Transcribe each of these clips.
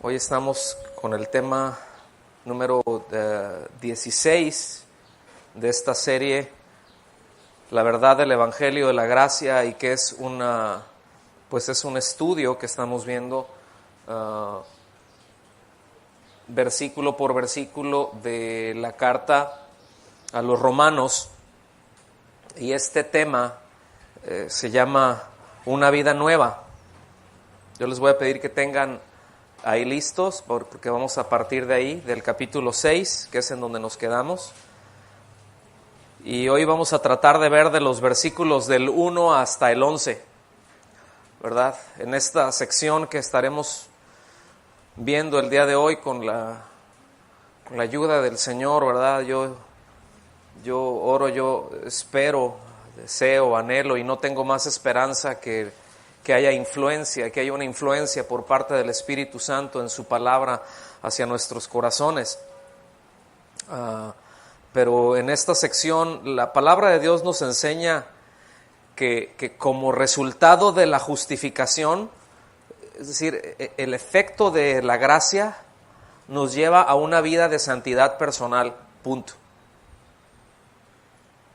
Hoy estamos con el tema número 16 de esta serie, La verdad del Evangelio de la Gracia, y que es es un estudio que estamos viendo versículo por versículo de la carta a los Romanos, y este tema se llama Una vida nueva. Yo les voy a pedir que tengan ahí listos, porque vamos a partir de ahí, del capítulo 6, que es en donde nos quedamos. Y hoy vamos a tratar de ver de los versículos del 1 hasta el 11, ¿verdad? En esta sección que estaremos viendo el día de hoy con la ayuda del Señor, ¿verdad? Yo oro, yo espero, deseo, anhelo y no tengo más esperanza que haya influencia, que haya una influencia por parte del Espíritu Santo en su palabra hacia nuestros corazones. Pero en esta sección la palabra de Dios nos enseña que como resultado de la justificación, es decir, el efecto de la gracia nos lleva a una vida de santidad personal, punto.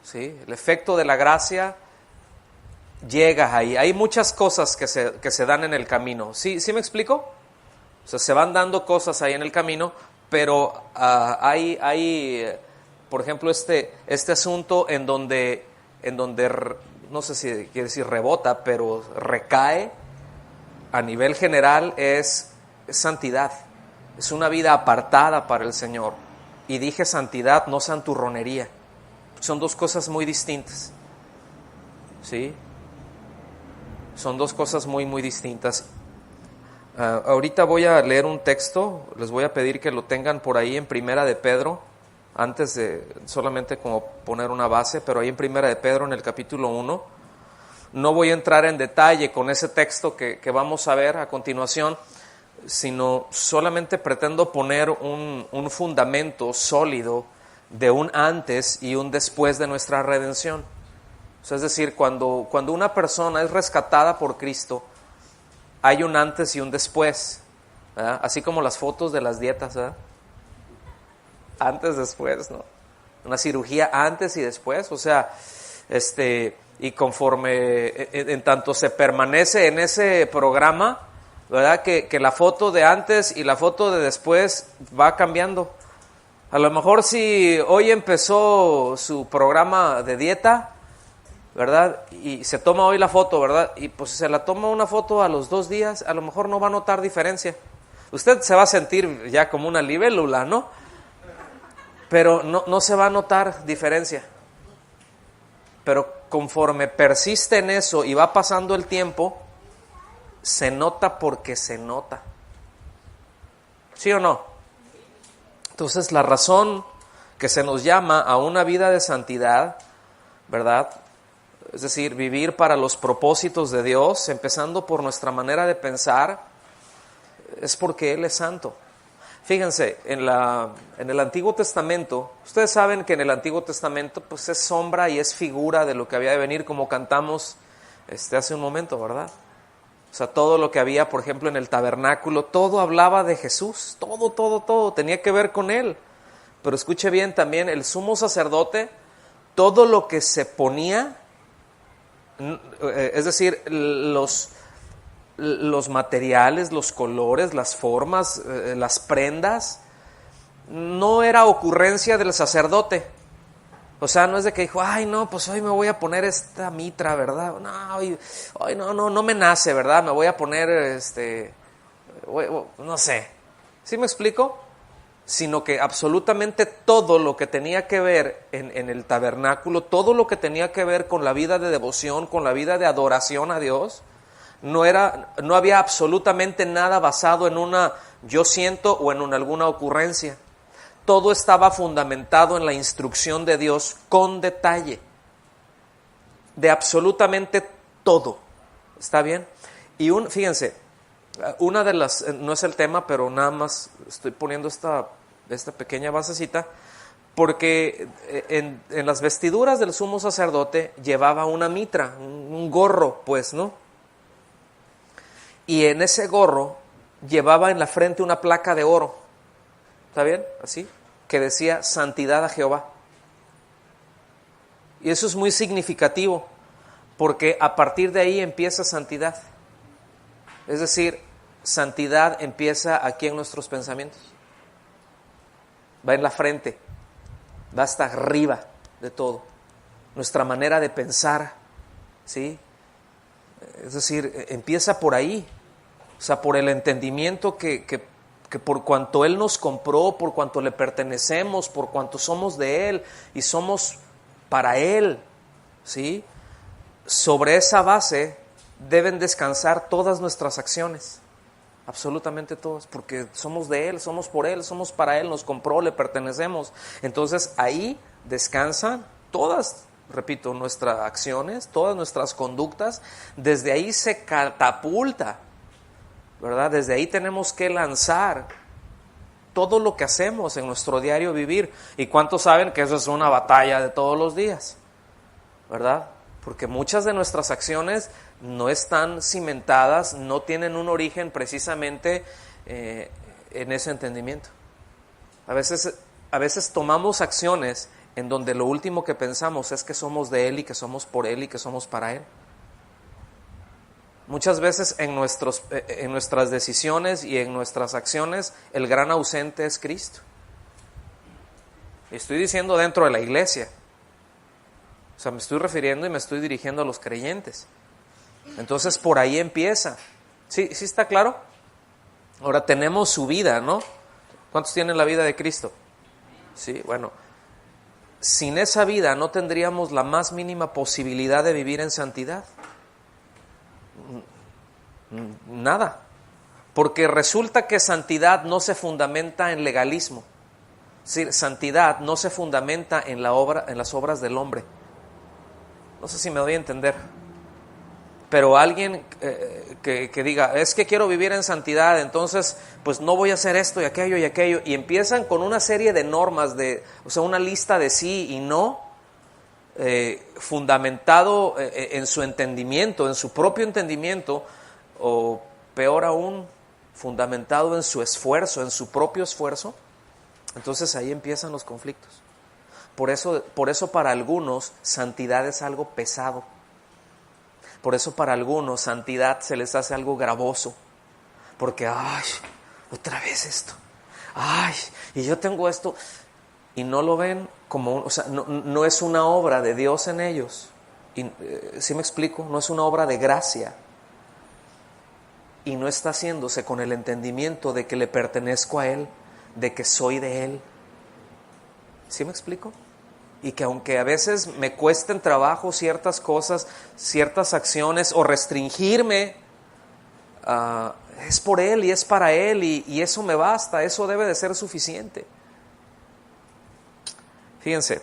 ¿Sí? El efecto de la gracia llega ahí. Hay muchas cosas que se dan en el camino. ¿Sí me explico? O sea, se van dando cosas ahí en el camino, pero hay, por ejemplo, este asunto en donde no sé si quiere decir rebota, pero recae a nivel general es santidad. Es una vida apartada para el Señor. Y dije santidad, no santurronería. Son dos cosas muy distintas. ¿Sí? Son dos cosas muy, muy distintas. Ahorita voy a leer un texto, les voy a pedir que lo tengan por ahí en Primera de Pedro, antes de solamente como poner una base, pero ahí en Primera de Pedro en el capítulo 1. No voy a entrar en detalle con ese texto que vamos a ver a continuación, sino solamente pretendo poner un fundamento sólido de un antes y un después de nuestra redención. O sea, es decir, cuando una persona es rescatada por Cristo, hay un antes y un después, ¿verdad? Así como las fotos de las dietas, ¿verdad? Antes, después, ¿no? Una cirugía antes y después, o sea, y conforme, en tanto se permanece en ese programa, ¿verdad? Que la foto de antes y la foto de después va cambiando. A lo mejor si hoy empezó su programa de dieta, ¿verdad? Y se toma hoy la foto, ¿verdad? Y pues se la toma una foto a los 2 días, a lo mejor no va a notar diferencia. Usted se va a sentir ya como una libélula, ¿no? Pero no se va a notar diferencia. Pero conforme persiste en eso y va pasando el tiempo, se nota porque se nota. ¿Sí o no? Entonces la razón que se nos llama a una vida de santidad, ¿verdad? Es decir, vivir para los propósitos de Dios, empezando por nuestra manera de pensar, es porque Él es santo. Fíjense, en el Antiguo Testamento, ustedes saben que en el Antiguo Testamento pues es sombra y es figura de lo que había de venir, como cantamos hace un momento, ¿verdad? O sea, todo lo que había, por ejemplo, en el tabernáculo, todo hablaba de Jesús, todo tenía que ver con Él. Pero escuche bien, también el sumo sacerdote, todo lo que se ponía, es decir, los materiales, los colores, las formas, las prendas, no era ocurrencia del sacerdote. O sea, no es de que dijo, ay no, pues hoy me voy a poner esta mitra, ¿verdad? No, hoy no me nace, ¿verdad? Me voy a poner, no sé. ¿Sí me explico? Sino que absolutamente todo lo que tenía que ver en el tabernáculo, todo lo que tenía que ver con la vida de devoción, con la vida de adoración a Dios, no había absolutamente nada basado en una yo siento o en alguna ocurrencia. Todo estaba fundamentado en la instrucción de Dios con detalle, de absolutamente todo. ¿Está bien? Y fíjense, una de las, no es el tema, pero nada más estoy poniendo esta pequeña basecita, porque en las vestiduras del sumo sacerdote llevaba una mitra, un gorro, pues, ¿no? Y en ese gorro llevaba en la frente una placa de oro, ¿está bien? Así, que decía santidad a Jehová. Y eso es muy significativo, porque a partir de ahí empieza santidad. Es decir, santidad empieza aquí en nuestros pensamientos. Va en la frente, va hasta arriba de todo. Nuestra manera de pensar, ¿sí? Es decir, empieza por ahí. O sea, por el entendimiento que por cuanto Él nos compró, por cuanto le pertenecemos, por cuanto somos de Él y somos para Él, ¿sí? Sobre esa base deben descansar todas nuestras acciones, absolutamente todas, porque somos de Él, somos por Él, somos para Él, nos compró, le pertenecemos. Entonces ahí descansan todas, repito, nuestras acciones, todas nuestras conductas. Desde ahí se catapulta, ¿verdad? Desde ahí tenemos que lanzar todo lo que hacemos en nuestro diario vivir. ¿Y cuántos saben que eso es una batalla de todos los días? ¿Verdad? Porque muchas de nuestras acciones no están cimentadas, no tienen un origen precisamente en ese entendimiento. A veces tomamos acciones en donde lo último que pensamos es que somos de Él y que somos por Él y que somos para Él. Muchas veces en nuestras decisiones y en nuestras acciones el gran ausente es Cristo. Y estoy diciendo dentro de la iglesia. O sea, me estoy refiriendo y me estoy dirigiendo a los creyentes. Entonces por ahí empieza. ¿Sí está claro? Ahora tenemos su vida, ¿no? ¿Cuántos tienen la vida de Cristo? Sí, bueno. Sin esa vida no tendríamos la más mínima posibilidad de vivir en santidad. Nada. Porque resulta que santidad no se fundamenta en legalismo. Sí, santidad no se fundamenta en las obras del hombre. No sé si me doy a entender. Pero alguien que diga, es que quiero vivir en santidad, entonces pues no voy a hacer esto y aquello, y empiezan con una serie de normas, o sea, una lista de sí y no, fundamentado en su entendimiento, en su propio entendimiento, o peor aún, fundamentado en su esfuerzo, en su propio esfuerzo. Entonces ahí empiezan los conflictos. Por eso para algunos santidad es algo pesado. Por eso para algunos santidad se les hace algo gravoso. Porque, ay, otra vez esto. Ay, y yo tengo esto. Y no lo ven como, o sea, no es una obra de Dios en ellos. ¿Sí me explico? No es una obra de gracia. Y no está haciéndose con el entendimiento de que le pertenezco a Él, de que soy de Él. ¿Sí me explico? Y que aunque a veces me cuesten trabajo ciertas cosas, ciertas acciones o restringirme, es por Él y es para Él y eso me basta, eso debe de ser suficiente. Fíjense,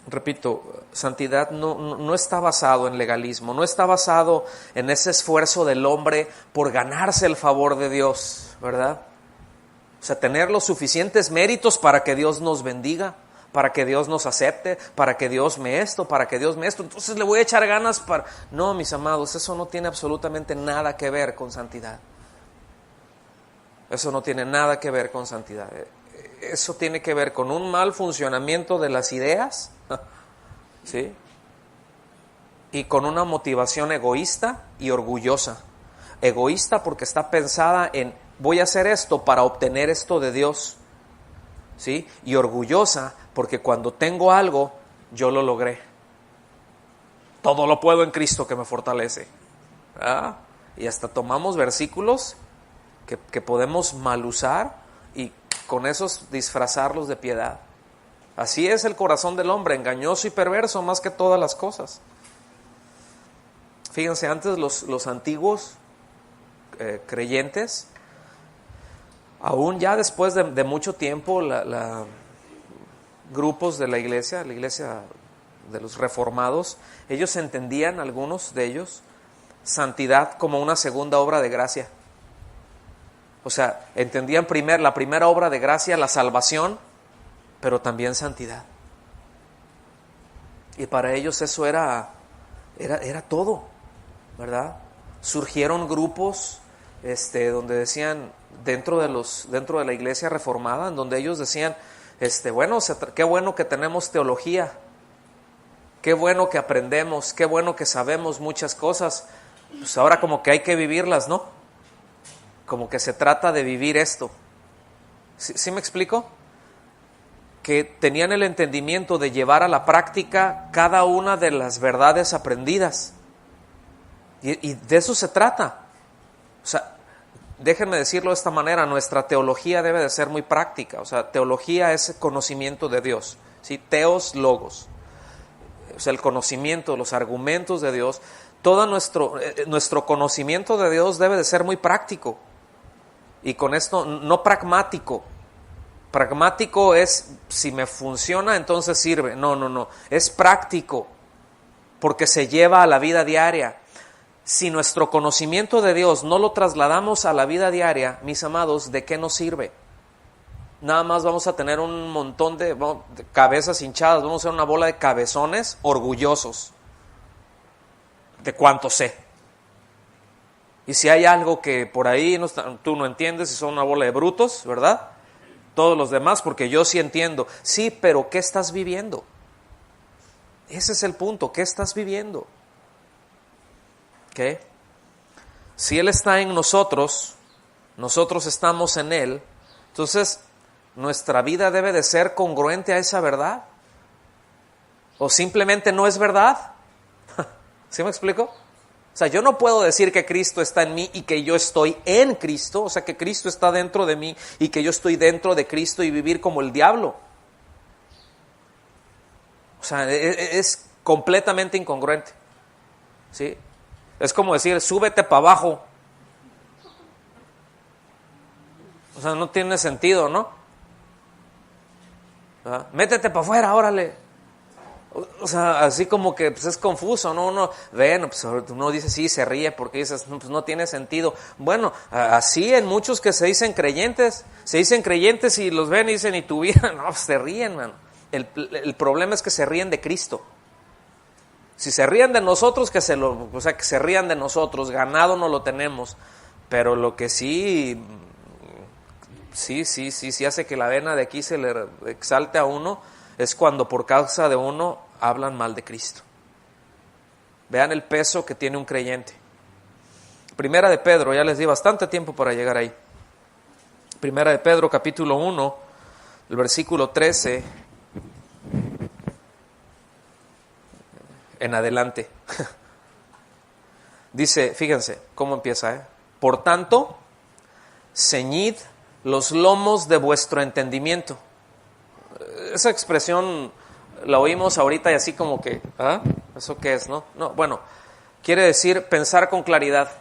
repito, santidad no está basado en legalismo, no está basado en ese esfuerzo del hombre por ganarse el favor de Dios, ¿verdad? O sea, tener los suficientes méritos para que Dios nos bendiga, para que Dios nos acepte, para que Dios me esto, para que Dios me esto. Entonces le voy a echar ganas para... No, mis amados, eso no tiene absolutamente nada que ver con santidad. Eso no tiene nada que ver con santidad. Eso tiene que ver con un mal funcionamiento de las ideas, ¿sí? Y con una motivación egoísta y orgullosa. Egoísta porque está pensada en voy a hacer esto para obtener esto de Dios, ¿sí? Y orgullosa porque cuando tengo algo, yo lo logré. Todo lo puedo en Cristo que me fortalece. ¿Ah? Y hasta tomamos versículos que podemos mal usar y con esos disfrazarlos de piedad. Así es el corazón del hombre, engañoso y perverso más que todas las cosas. Fíjense, antes los antiguos creyentes, aún ya después de mucho tiempo, grupos de la iglesia de los reformados, ellos entendían, algunos de ellos, santidad como una segunda obra de gracia. O sea, entendían la primera obra de gracia, la salvación, pero también santidad. Y para ellos eso era todo, ¿verdad? Surgieron grupos donde decían, dentro de la iglesia reformada, en donde ellos decían, bueno, qué bueno que tenemos teología, qué bueno que aprendemos, qué bueno que sabemos muchas cosas, pues ahora como que hay que vivirlas, ¿no? Como que se trata de vivir esto. ¿Sí me explico? Que tenían el entendimiento de llevar a la práctica cada una de las verdades aprendidas. Y de eso se trata. O sea, déjenme decirlo de esta manera, nuestra teología debe de ser muy práctica. O sea, teología es conocimiento de Dios, ¿sí? Teos, logos. O sea, el conocimiento, los argumentos de Dios. Todo nuestro conocimiento de Dios debe de ser muy práctico. Y con esto, no pragmático. Pragmático es, si me funciona, entonces sirve. No. Es práctico, porque se lleva a la vida diaria. Si nuestro conocimiento de Dios no lo trasladamos a la vida diaria, mis amados, ¿de qué nos sirve? Nada más vamos a tener un montón de cabezas hinchadas, vamos a ser una bola de cabezones orgullosos de cuánto sé. Y si hay algo que por ahí tú no entiendes, y son una bola de brutos, ¿verdad? Todos los demás, porque yo sí entiendo. Sí, pero ¿qué estás viviendo? Ese es el punto, ¿qué estás viviendo? ¿Okay? Si Él está en nosotros, nosotros estamos en Él, entonces nuestra vida debe de ser congruente a esa verdad. ¿O simplemente no es verdad? ¿Sí me explico? O sea, yo no puedo decir que Cristo está en mí y que yo estoy en Cristo, o sea, que Cristo está dentro de mí y que yo estoy dentro de Cristo y vivir como el diablo. O sea, es completamente incongruente. ¿Sí? Es como decir, súbete para abajo. O sea, no tiene sentido, ¿no? ¿Verdad? Métete para afuera, órale. O sea, así como que pues es confuso, ¿no? Uno dice sí, se ríe porque dices, no, pues no tiene sentido. Bueno, así en muchos que se dicen creyentes y los ven y dicen, ¿y tu vida? No, pues se ríen, man. El problema es que se ríen de Cristo. Si se ríen de nosotros, que se rían de nosotros, ganado no lo tenemos. Pero lo que sí hace que la vena de aquí se le exalte a uno es cuando por causa de uno hablan mal de Cristo. Vean el peso que tiene un creyente. Primera de Pedro, ya les di bastante tiempo para llegar ahí. Primera de Pedro, capítulo 1, el versículo 13 en adelante. Dice, fíjense cómo empieza, Por tanto, ceñid los lomos de vuestro entendimiento. Esa expresión la oímos ahorita y así como que, ¿eso qué es, no? No, bueno, quiere decir pensar con claridad.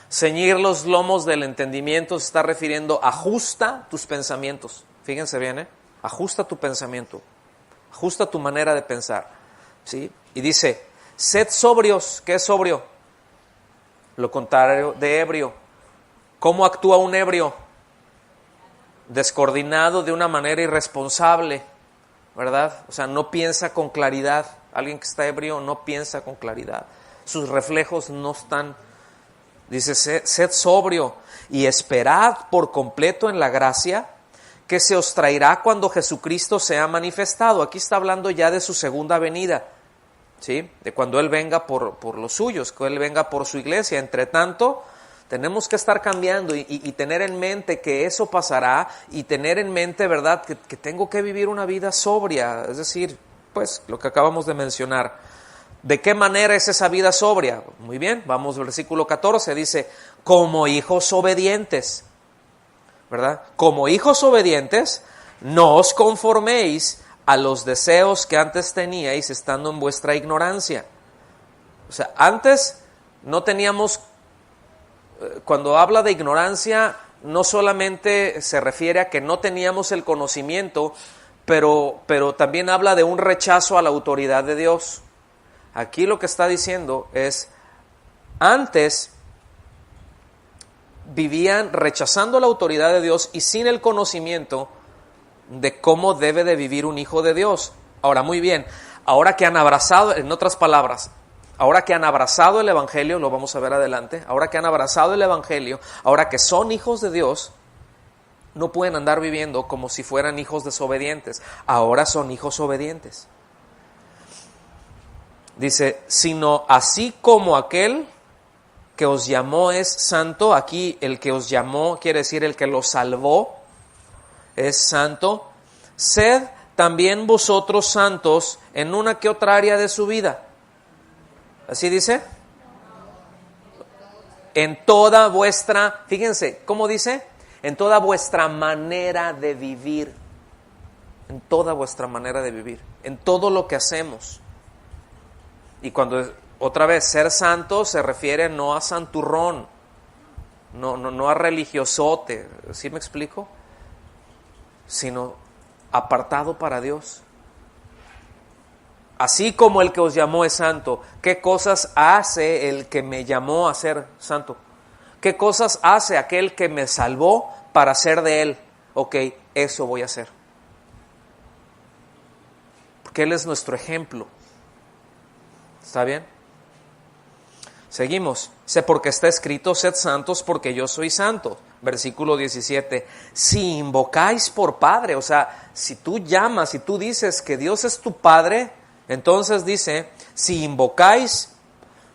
Ceñir los lomos del entendimiento se está refiriendo, ajusta tus pensamientos. Fíjense bien, ajusta tu pensamiento, ajusta tu manera de pensar, ¿sí? Y dice, sed sobrios. ¿Qué es sobrio? Lo contrario de ebrio. ¿Cómo actúa un ebrio? Descoordinado, de una manera irresponsable, ¿verdad? O sea, no piensa con claridad. Alguien que está ebrio no piensa con claridad. Sus reflejos no están. Dice, sed sobrio y esperad por completo en la gracia que se os traerá cuando Jesucristo sea manifestado. Aquí está hablando ya de su segunda venida, ¿sí? De cuando Él venga por los suyos, que Él venga por su iglesia. Entre tanto, tenemos que estar cambiando y tener en mente que eso pasará, y tener en mente, ¿verdad?, que tengo que vivir una vida sobria, es decir, pues lo que acabamos de mencionar. ¿De qué manera es esa vida sobria? Muy bien, vamos al versículo 14, dice, como hijos obedientes, ¿verdad? Como hijos obedientes, no os conforméis a los deseos que antes teníais estando en vuestra ignorancia. O sea, antes no teníamos. Cuando habla de ignorancia, no solamente se refiere a que no teníamos el conocimiento, pero también habla de un rechazo a la autoridad de Dios. Aquí lo que está diciendo es, antes vivían rechazando la autoridad de Dios y sin el conocimiento de cómo debe de vivir un hijo de Dios. Ahora, muy bien, ahora que han abrazado, en otras palabras, ahora que han abrazado el Evangelio, lo vamos a ver adelante, ahora que han abrazado el Evangelio, ahora que son hijos de Dios, no pueden andar viviendo como si fueran hijos desobedientes. Ahora son hijos obedientes. Dice, sino así como aquel que os llamó es santo. Aquí el que os llamó quiere decir el que los salvó es santo. Sed también vosotros santos en una que otra área de su vida. ¿Así dice? En toda vuestra, fíjense, ¿cómo dice? En toda vuestra manera de vivir. En toda vuestra manera de vivir. En todo lo que hacemos. Y cuando, otra vez, ser santo se refiere no a santurrón, no a religiosote, ¿sí me explico? Sino apartado para Dios. Así como el que os llamó es santo, ¿qué cosas hace el que me llamó a ser santo? ¿Qué cosas hace aquel que me salvó para ser de él? Ok, eso voy a hacer. Porque él es nuestro ejemplo. ¿Está bien? Seguimos. Sé porque está escrito, sed santos porque yo soy santo. Versículo 17. Si invocáis por Padre, o sea, si tú llamas, si tú dices que Dios es tu Padre, entonces dice, si invocáis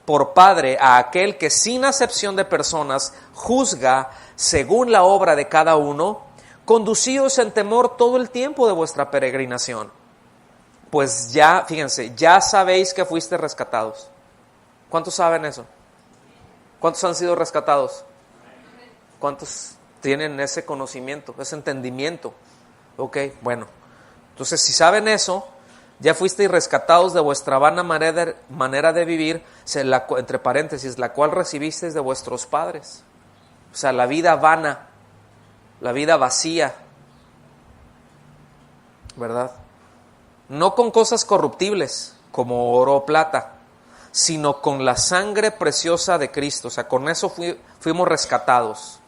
por Padre a aquel que sin acepción de personas juzga según la obra de cada uno, conducíos en temor todo el tiempo de vuestra peregrinación. Pues ya, fíjense, ya sabéis que fuiste rescatados. ¿Cuántos saben eso? ¿Cuántos han sido rescatados? ¿Cuántos tienen ese conocimiento, ese entendimiento? Ok, bueno. Entonces, si saben eso, ya fuisteis rescatados de vuestra vana manera de vivir, entre paréntesis, la cual recibisteis de vuestros padres. O sea, la vida vana, la vida vacía, ¿verdad? No con cosas corruptibles, como oro o plata, sino con la sangre preciosa de Cristo. O sea, con eso fuimos rescatados.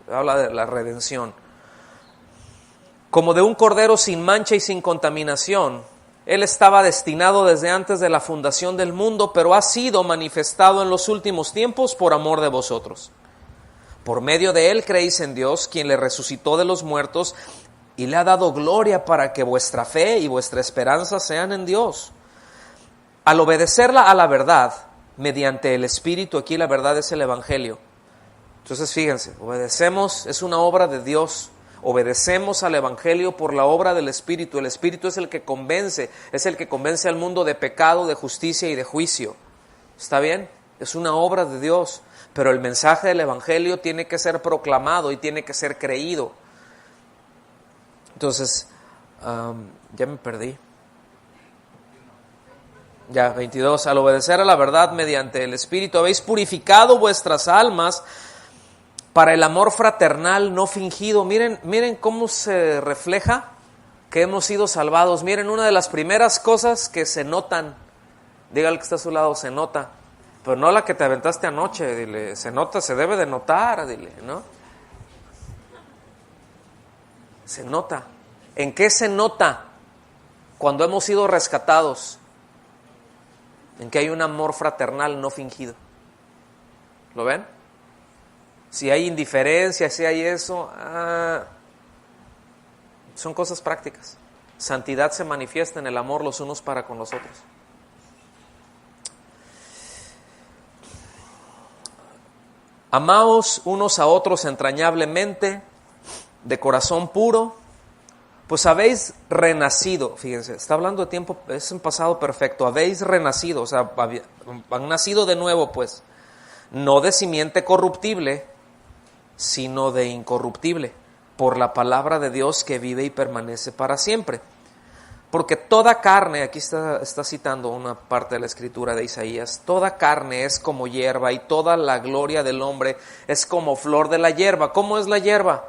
Habla de la redención. Como de un cordero sin mancha y sin contaminación. Él estaba destinado desde antes de la fundación del mundo, pero ha sido manifestado en los últimos tiempos por amor de vosotros. Por medio de él creéis en Dios, quien le resucitó de los muertos y le ha dado gloria para que vuestra fe y vuestra esperanza sean en Dios. Al obedecerla a la verdad, mediante el Espíritu, aquí la verdad es el Evangelio. Entonces fíjense, obedecemos, es una obra de Dios. Obedecemos al Evangelio por la obra del Espíritu. El Espíritu es el que convence, al mundo de pecado, de justicia y de juicio. ¿Está bien? Es una obra de Dios, pero el mensaje del Evangelio tiene que ser proclamado y tiene que ser creído. Entonces, ya me perdí. Ya, 22. Al obedecer a la verdad mediante el Espíritu, habéis purificado vuestras almas para el amor fraternal no fingido. Miren cómo se refleja que hemos sido salvados. Miren, una de las primeras cosas que se notan, dígale que está a su lado, se nota, pero no la que te aventaste anoche, dile, se nota, se debe de notar, dile, ¿no? Se nota. ¿En qué se nota cuando hemos sido rescatados? En que hay un amor fraternal no fingido. ¿Lo ven? Si hay indiferencia, si hay eso, son cosas prácticas. Santidad se manifiesta en el amor los unos para con los otros. Amaos unos a otros entrañablemente, de corazón puro, pues habéis renacido. Fíjense, está hablando de tiempo, es un pasado perfecto. Habéis renacido, o sea, han nacido de nuevo, pues, no de simiente corruptible, sino de incorruptible, por la palabra de Dios que vive y permanece para siempre. Porque toda carne, aquí está citando una parte de la escritura de Isaías, toda carne es como hierba y toda la gloria del hombre es como flor de la hierba. ¿Cómo es la hierba?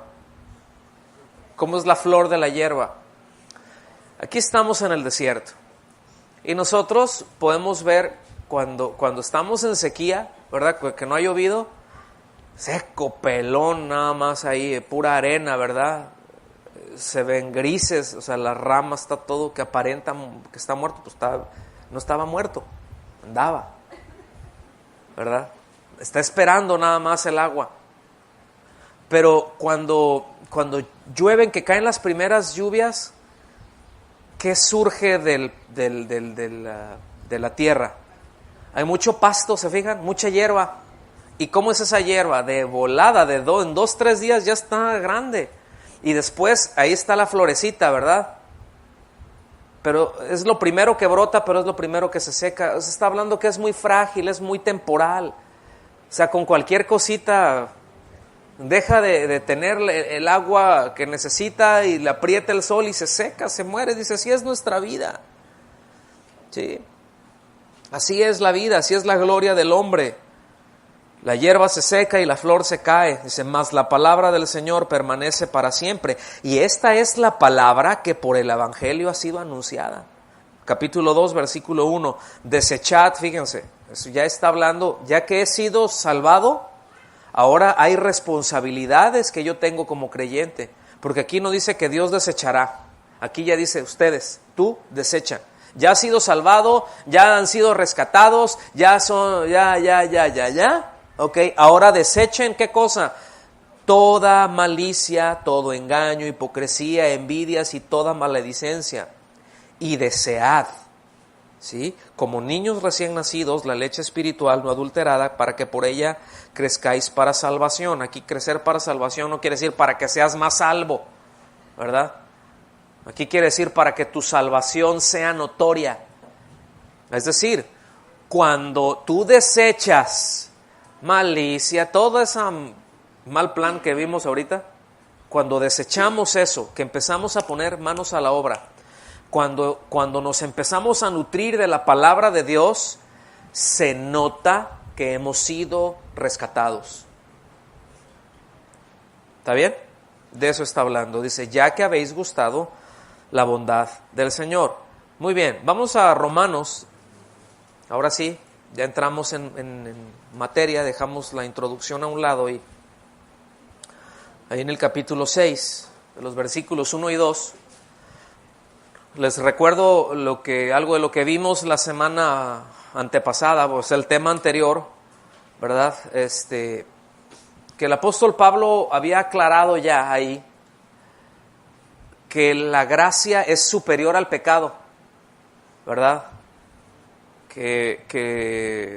¿Cómo es la flor de la hierba? Aquí estamos en el desierto y nosotros podemos ver cuando estamos en sequía, ¿verdad? Que no ha llovido, seco, pelón, nada más ahí, pura arena, ¿verdad? Se ven grises, o sea, las ramas, está todo que aparenta que está muerto, pues no estaba muerto, andaba. ¿verdad? Está esperando nada más el agua. Pero cuando llueven, que caen las primeras lluvias, ¿qué surge de la tierra? Hay mucho pasto, ¿se fijan? Mucha hierba. ¿Y cómo es esa hierba? De volada, en 2-3 días ya está grande. Y después ahí está la florecita, ¿verdad? Pero es lo primero que brota, pero es lo primero que se seca. Se está hablando que es muy frágil, es muy temporal. O sea, con cualquier cosita deja de tener el agua que necesita y le aprieta el sol y se seca, se muere. Dice, así es nuestra vida. Sí. Así es la vida, así es la gloria del hombre. La hierba se seca y la flor se cae. Dice, mas la palabra del Señor permanece para siempre. Y esta es la palabra que por el Evangelio ha sido anunciada. Capítulo 2, versículo 1. Desechad, fíjense, eso ya está hablando, ya que he sido salvado, ahora hay responsabilidades que yo tengo como creyente. Porque aquí no dice que Dios desechará. Aquí ya dice, ustedes, tú desecha. Ya has sido salvado, ya han sido rescatados, ya son, ya. Ok, ahora desechen, ¿qué cosa? Toda malicia, todo engaño, hipocresía, envidias y toda maledicencia. Y desead, ¿sí? Como niños recién nacidos, la leche espiritual no adulterada, para que por ella crezcáis para salvación. Aquí crecer para salvación no quiere decir para que seas más salvo, ¿verdad? Aquí quiere decir para que tu salvación sea notoria. Es decir, cuando tú desechas malicia, todo ese mal plan que vimos ahorita, cuando desechamos eso, que empezamos a poner manos a la obra, cuando nos empezamos a nutrir de la palabra de Dios, se nota que hemos sido rescatados. ¿Está bien? De eso está hablando. Dice, ya que habéis gustado la bondad del Señor. Muy bien, vamos a Romanos. Ahora sí, ya entramos en materia, dejamos la introducción a un lado y ahí en el capítulo 6, de los versículos 1 y 2, les recuerdo algo de lo que vimos la semana antepasada, pues el tema anterior, ¿verdad? Que el apóstol Pablo había aclarado ya ahí que la gracia es superior al pecado, ¿verdad?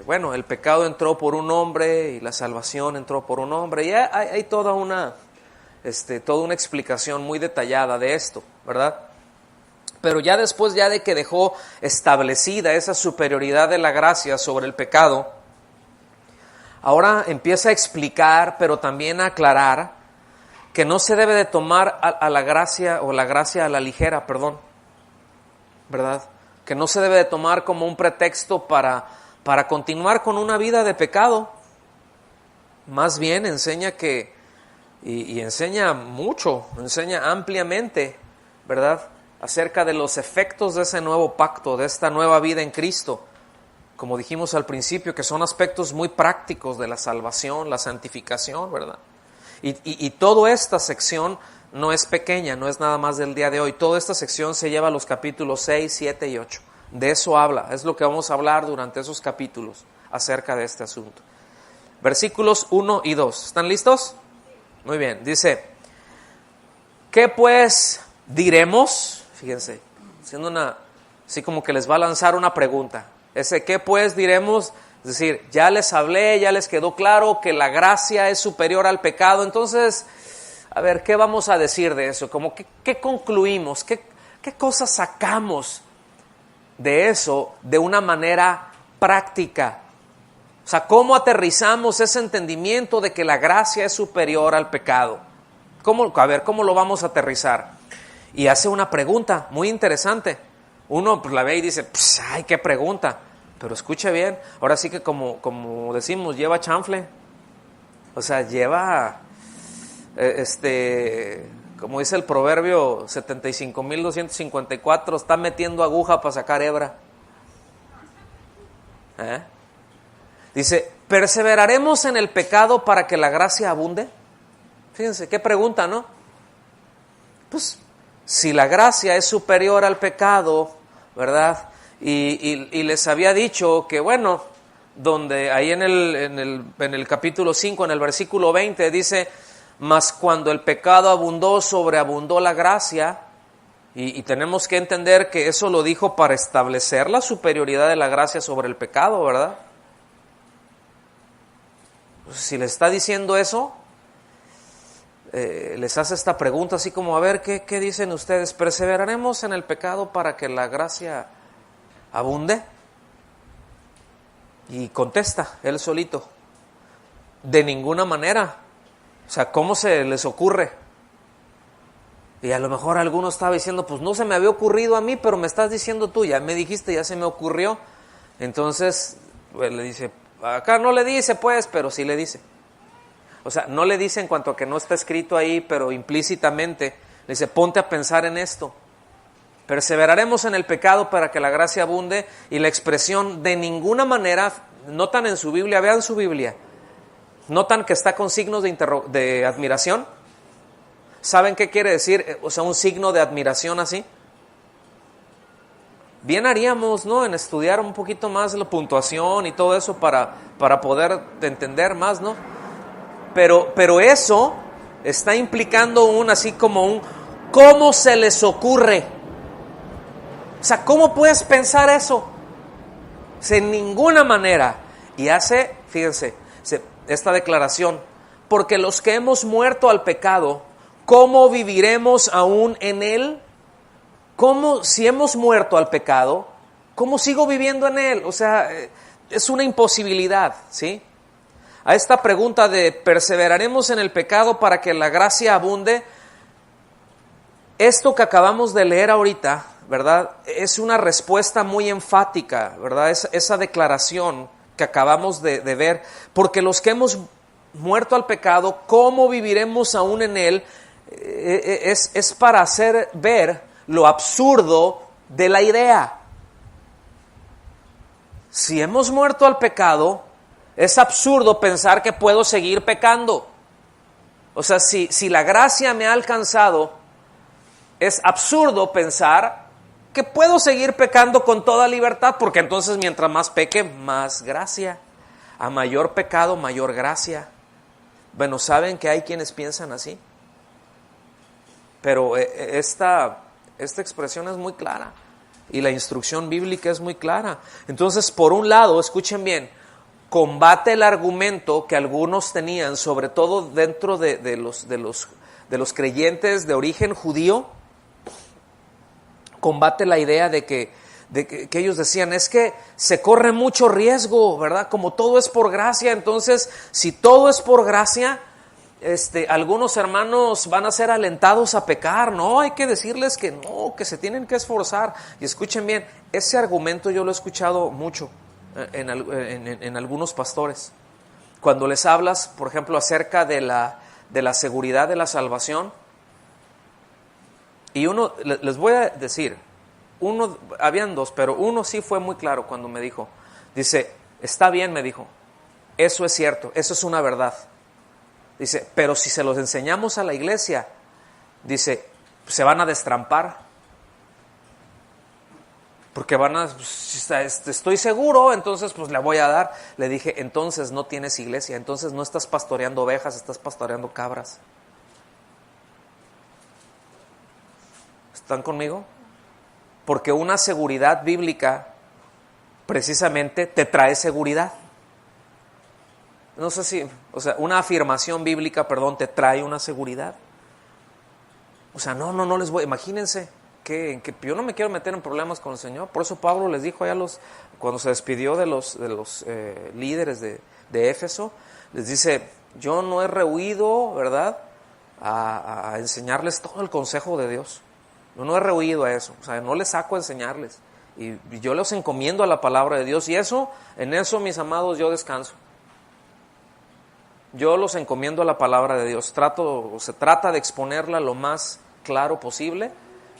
Bueno, el pecado entró por un hombre y la salvación entró por un hombre. Y hay toda una explicación muy detallada de esto, ¿verdad? Pero ya después de que dejó establecida esa superioridad de la gracia sobre el pecado, ahora empieza a explicar, pero también a aclarar que no se debe de tomar a la gracia o la gracia a la ligera, ¿verdad? Que no se debe de tomar como un pretexto para continuar con una vida de pecado. Más bien enseña y enseña mucho, enseña ampliamente, ¿verdad? Acerca de los efectos de ese nuevo pacto, de esta nueva vida en Cristo. Como dijimos al principio, que son aspectos muy prácticos de la salvación, la santificación, ¿verdad? Y toda esta sección no es pequeña, no es nada más del día de hoy. Toda esta sección se lleva a los capítulos 6, 7 y 8. De eso habla, es lo que vamos a hablar durante esos capítulos acerca de este asunto. Versículos 1 y 2. ¿Están listos? Muy bien, dice, ¿qué pues diremos? Fíjense, siendo así como que les va a lanzar una pregunta. ¿Qué pues diremos? Es decir, ya les hablé, ya les quedó claro que la gracia es superior al pecado. Entonces, a ver, ¿qué vamos a decir de eso? Como ¿qué concluimos? ¿Qué cosas sacamos de eso de una manera práctica? O sea, ¿cómo aterrizamos ese entendimiento de que la gracia es superior al pecado? ¿Cómo lo vamos a aterrizar? Y hace una pregunta muy interesante. Uno pues la ve y dice, ¡ay, qué pregunta! Pero escuche bien, ahora sí que como decimos, lleva chanfle. O sea, lleva, como dice el proverbio 75.254, está metiendo aguja para sacar hebra. Dice, ¿perseveraremos en el pecado para que la gracia abunde? Fíjense, qué pregunta, ¿no? Pues, si la gracia es superior al pecado, ¿verdad? Y les había dicho que, bueno, donde ahí en el capítulo 5, en el versículo 20, dice: mas cuando el pecado abundó, sobreabundó la gracia. Y tenemos que entender que eso lo dijo para establecer la superioridad de la gracia sobre el pecado, ¿verdad? Si le está diciendo eso, les hace esta pregunta así como: a ver, ¿qué dicen ustedes? ¿Perseveraremos en el pecado para que la gracia abunde? Y contesta él solito: de ninguna manera. O sea, ¿cómo se les ocurre? Y a lo mejor alguno estaba diciendo: pues no se me había ocurrido a mí, pero me estás diciendo tú, ya me dijiste, ya se me ocurrió. Entonces, pues, le dice, acá no le dice pues, pero sí le dice. O sea, no le dice en cuanto a que no está escrito ahí, pero implícitamente le dice: ponte a pensar en esto. Perseveraremos en el pecado para que la gracia abunde. Y la expresión de ninguna manera, notan en su Biblia, vean su Biblia, notan que está con signos de admiración. ¿Saben qué quiere decir? O sea, un signo de admiración así. Bien haríamos, ¿no?, en estudiar un poquito más la puntuación y todo eso para poder entender más, ¿no? Pero eso está implicando así como un ¿cómo se les ocurre? O sea, ¿cómo puedes pensar eso? O sea, en ninguna manera. Y hace, fíjense, esta declaración: porque los que hemos muerto al pecado, ¿cómo viviremos aún en él? ¿Cómo, si hemos muerto al pecado, cómo sigo viviendo en él? O sea, es una imposibilidad, ¿sí? A esta pregunta de ¿perseveraremos en el pecado para que la gracia abunde? Esto que acabamos de leer ahorita, ¿verdad?, es una respuesta muy enfática, ¿verdad? Esa declaración que acabamos de ver: porque los que hemos muerto al pecado, ¿cómo viviremos aún en él? Es para hacer ver lo absurdo de la idea. Si hemos muerto al pecado, es absurdo pensar que puedo seguir pecando. O sea, si la gracia me ha alcanzado, es absurdo pensar que puedo seguir pecando con toda libertad, porque entonces mientras más peque, más gracia. A mayor pecado, mayor gracia. Bueno, ¿saben que hay quienes piensan así? Pero esta expresión es muy clara y la instrucción bíblica es muy clara. Entonces, por un lado, escuchen bien, combate el argumento que algunos tenían, sobre todo dentro de los creyentes de origen judío. Combate la idea de que ellos decían: es que se corre mucho riesgo, ¿verdad? Como todo es por gracia, entonces si todo es por gracia, algunos hermanos van a ser alentados a pecar. No, hay que decirles que no, que se tienen que esforzar. Y escuchen bien, ese argumento yo lo he escuchado mucho en algunos pastores. Cuando les hablas, por ejemplo, acerca de la seguridad de la salvación. Y les voy a decir, habían dos, pero uno sí fue muy claro cuando me dijo, dice: está bien, me dijo, eso es cierto, eso es una verdad. Dice, pero si se los enseñamos a la iglesia, dice, se van a destrampar. Porque estoy seguro, entonces pues le voy a dar. Le dije: entonces no tienes iglesia, entonces no estás pastoreando ovejas, estás pastoreando cabras. ¿Están conmigo? Porque una seguridad bíblica precisamente te trae seguridad. No sé si, o sea, una afirmación bíblica, te trae una seguridad. O sea, no les voy, imagínense que yo no me quiero meter en problemas con el Señor. Por eso Pablo les dijo allá cuando se despidió de los líderes de Éfeso, les dice: yo no he rehuido, ¿verdad?, a enseñarles todo el consejo de Dios. Yo no he rehuido a eso, o sea, no les saco a enseñarles. Y yo los encomiendo a la palabra de Dios. Y en eso, mis amados, yo descanso. Yo los encomiendo a la palabra de Dios. Se trata de exponerla lo más claro posible,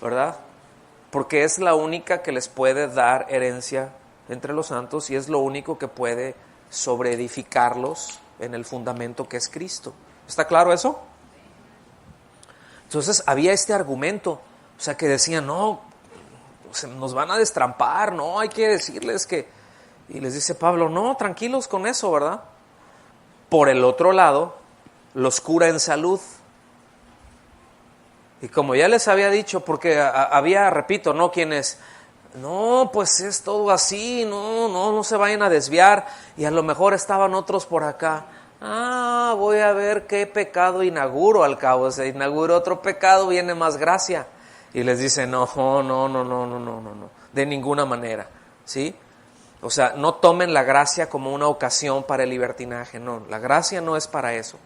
¿verdad? Porque es la única que les puede dar herencia entre los santos y es lo único que puede sobreedificarlos en el fundamento que es Cristo. ¿Está claro eso? Entonces había este argumento, o sea, que decían: no, nos van a destrampar, no, hay que decirles que Y les dice Pablo, no, tranquilos con eso, ¿verdad? Por el otro lado, los cura en salud. Y como ya les había dicho, porque había, repito, ¿no? Quienes, no, pues es todo así, no se vayan a desviar. Y a lo mejor estaban otros por acá. Voy a ver qué pecado inauguro, al cabo se inaugura otro pecado, viene más gracia. Y les dice, no, de ninguna manera, ¿sí? O sea, no tomen la gracia como una ocasión para el libertinaje, no, la gracia no es para eso.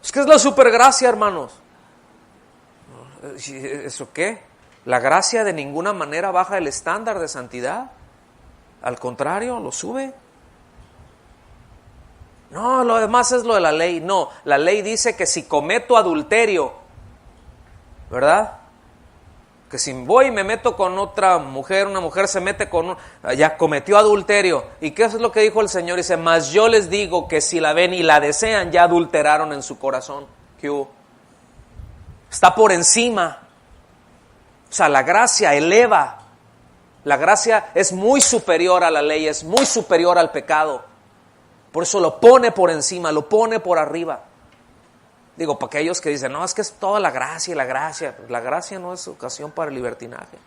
Es que es la supergracia, hermanos. ¿Eso qué? La gracia de ninguna manera baja el estándar de santidad, al contrario, lo sube. No, lo demás es lo de la ley. No, la ley dice que si cometo adulterio, ¿verdad? Que si voy y me meto con otra mujer, una mujer se mete con ya cometió adulterio. ¿Y qué es lo que dijo el Señor? Dice, mas yo les digo que si la ven y la desean, ya adulteraron en su corazón. ¿Qué hubo? Está por encima. O sea, la gracia eleva. La gracia es muy superior a la ley, es muy superior al pecado. Por eso lo pone por encima, lo pone por arriba. Digo, para aquellos que dicen, no, es que es toda la gracia y la gracia. La gracia no es ocasión para el libertinaje.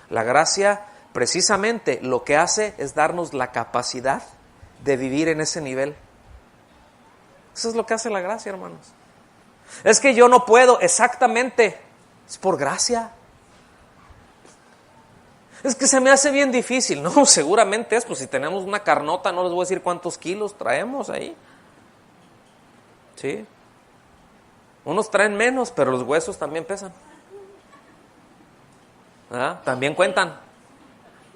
La gracia, precisamente, lo que hace es darnos la capacidad de vivir en ese nivel. Eso es lo que hace la gracia, hermanos. Es que yo no puedo, exactamente. Es por gracia. Es que se me hace bien difícil. No, seguramente es, pues si tenemos una carnota, no les voy a decir cuántos kilos traemos ahí. ¿Sí? Unos traen menos, pero los huesos también pesan. ¿Verdad? También cuentan.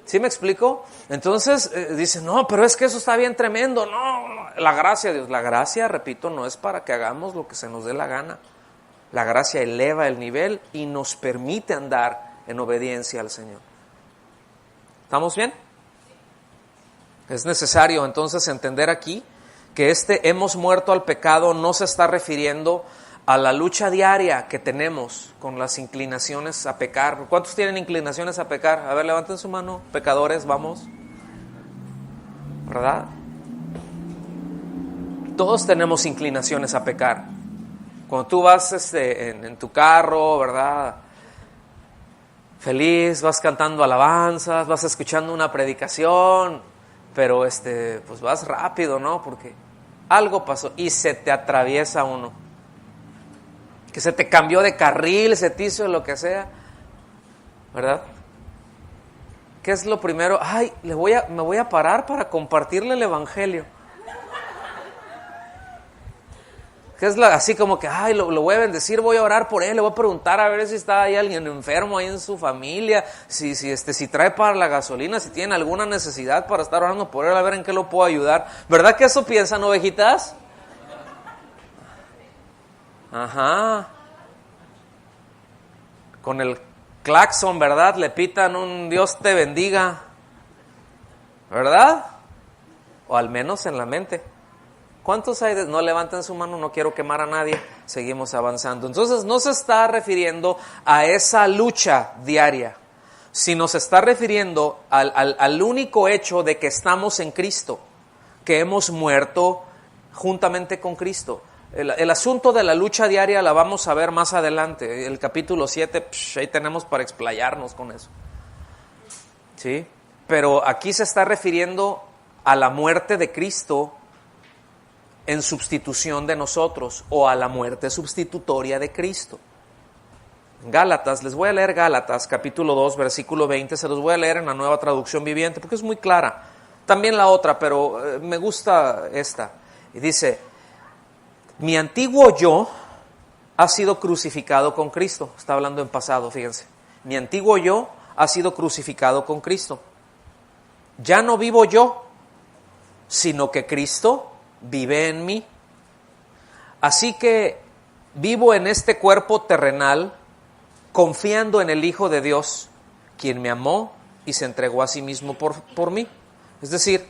¿Sí me explico? Entonces dicen, no, pero es que eso está bien tremendo. No, la gracia de Dios. La gracia, repito, no es para que hagamos lo que se nos dé la gana. La gracia eleva el nivel y nos permite andar en obediencia al Señor. ¿Estamos bien? Es necesario entonces entender aquí que hemos muerto al pecado no se está refiriendo a la lucha diaria que tenemos con las inclinaciones a pecar. ¿Cuántos tienen inclinaciones a pecar? A ver, levanten su mano, pecadores, vamos. ¿Verdad? Todos tenemos inclinaciones a pecar. Cuando tú vas en tu carro, ¿verdad?, feliz, vas cantando alabanzas, vas escuchando una predicación, pero pues vas rápido, ¿no? Porque algo pasó y se te atraviesa uno. Que se te cambió de carril, se te hizo lo que sea, ¿verdad? ¿Qué es lo primero? Me voy a parar para compartirle el evangelio. Que es así como que, lo voy a bendecir, voy a orar por él, le voy a preguntar a ver si está ahí alguien enfermo ahí en su familia, si trae para la gasolina, si tiene alguna necesidad para estar orando por él, a ver en qué lo puedo ayudar. ¿Verdad que eso piensan, ovejitas? Ajá. Con el claxon, ¿verdad? Le pitan un Dios te bendiga, ¿verdad? O al menos en la mente. ¿Cuántos hay? No levanten su mano, no quiero quemar a nadie. Seguimos avanzando. Entonces no se está refiriendo a esa lucha diaria, sino se está refiriendo al único hecho de que estamos en Cristo, que hemos muerto juntamente con Cristo. El asunto de la lucha diaria la vamos a ver más adelante. El capítulo 7, ahí tenemos para explayarnos con eso. ¿Sí? Pero aquí se está refiriendo a la muerte de Cristo en sustitución de nosotros, o a la muerte sustitutoria de Cristo. Gálatas, les voy a leer Gálatas, capítulo 2, versículo 20, se los voy a leer en la Nueva Traducción Viviente, porque es muy clara. También la otra, pero me gusta esta. Y dice, mi antiguo yo ha sido crucificado con Cristo. Está hablando en pasado, fíjense. Mi antiguo yo ha sido crucificado con Cristo. Ya no vivo yo, sino que Cristo vive en mí. Así que vivo en este cuerpo terrenal, confiando en el Hijo de Dios, quien me amó y se entregó a sí mismo por mí. Es decir,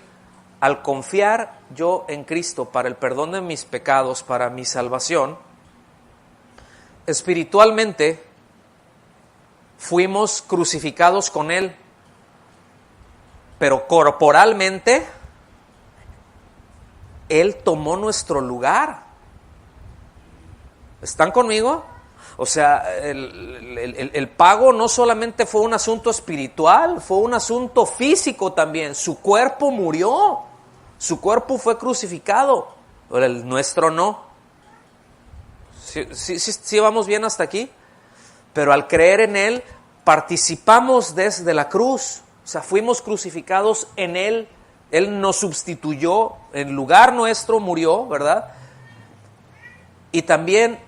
al confiar yo en Cristo para el perdón de mis pecados, para mi salvación, espiritualmente fuimos crucificados con Él. pero corporalmente Él tomó nuestro lugar. ¿Están conmigo? O sea, el pago no solamente fue un asunto espiritual, fue un asunto físico también. Su cuerpo murió, su cuerpo fue crucificado, pero el nuestro no. Sí, vamos bien hasta aquí. Pero al creer en Él, participamos desde la cruz. O sea, fuimos crucificados en Él. Él nos sustituyó, en lugar nuestro murió, ¿verdad? Y también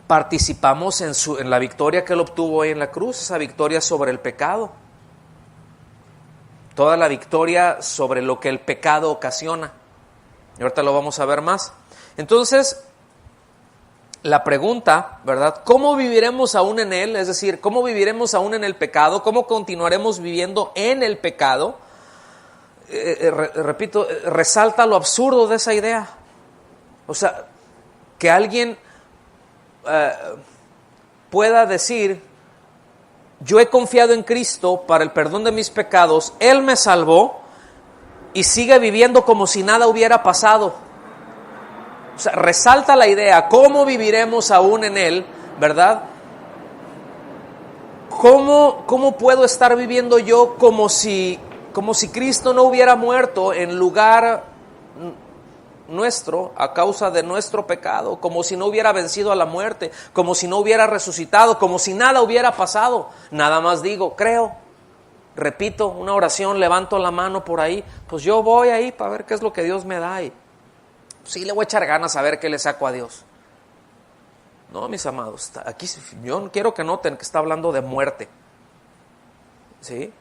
participamos en la victoria que Él obtuvo ahí en la cruz, esa victoria sobre el pecado. Toda la victoria sobre lo que el pecado ocasiona. Y ahorita lo vamos a ver más. Entonces, la pregunta, ¿verdad? ¿Cómo viviremos aún en Él? Es decir, ¿cómo viviremos aún en el pecado? ¿Cómo continuaremos viviendo en el pecado? Repito, resalta lo absurdo de esa idea. O sea, que alguien pueda decir: yo he confiado en Cristo para el perdón de mis pecados, Él me salvó, y sigue viviendo como si nada hubiera pasado. O sea, resalta la idea: ¿cómo viviremos aún en Él? ¿Verdad? ¿Cómo puedo estar viviendo yo como si Cristo no hubiera muerto en lugar nuestro a causa de nuestro pecado, como si no hubiera vencido a la muerte, como si no hubiera resucitado, como si nada hubiera pasado? Nada más digo, creo, repito una oración, levanto la mano por ahí, pues yo voy ahí para ver qué es lo que Dios me da, y sí le voy a echar ganas a ver qué le saco a Dios. No, mis amados, aquí yo no quiero que noten que está hablando de muerte, ¿sí?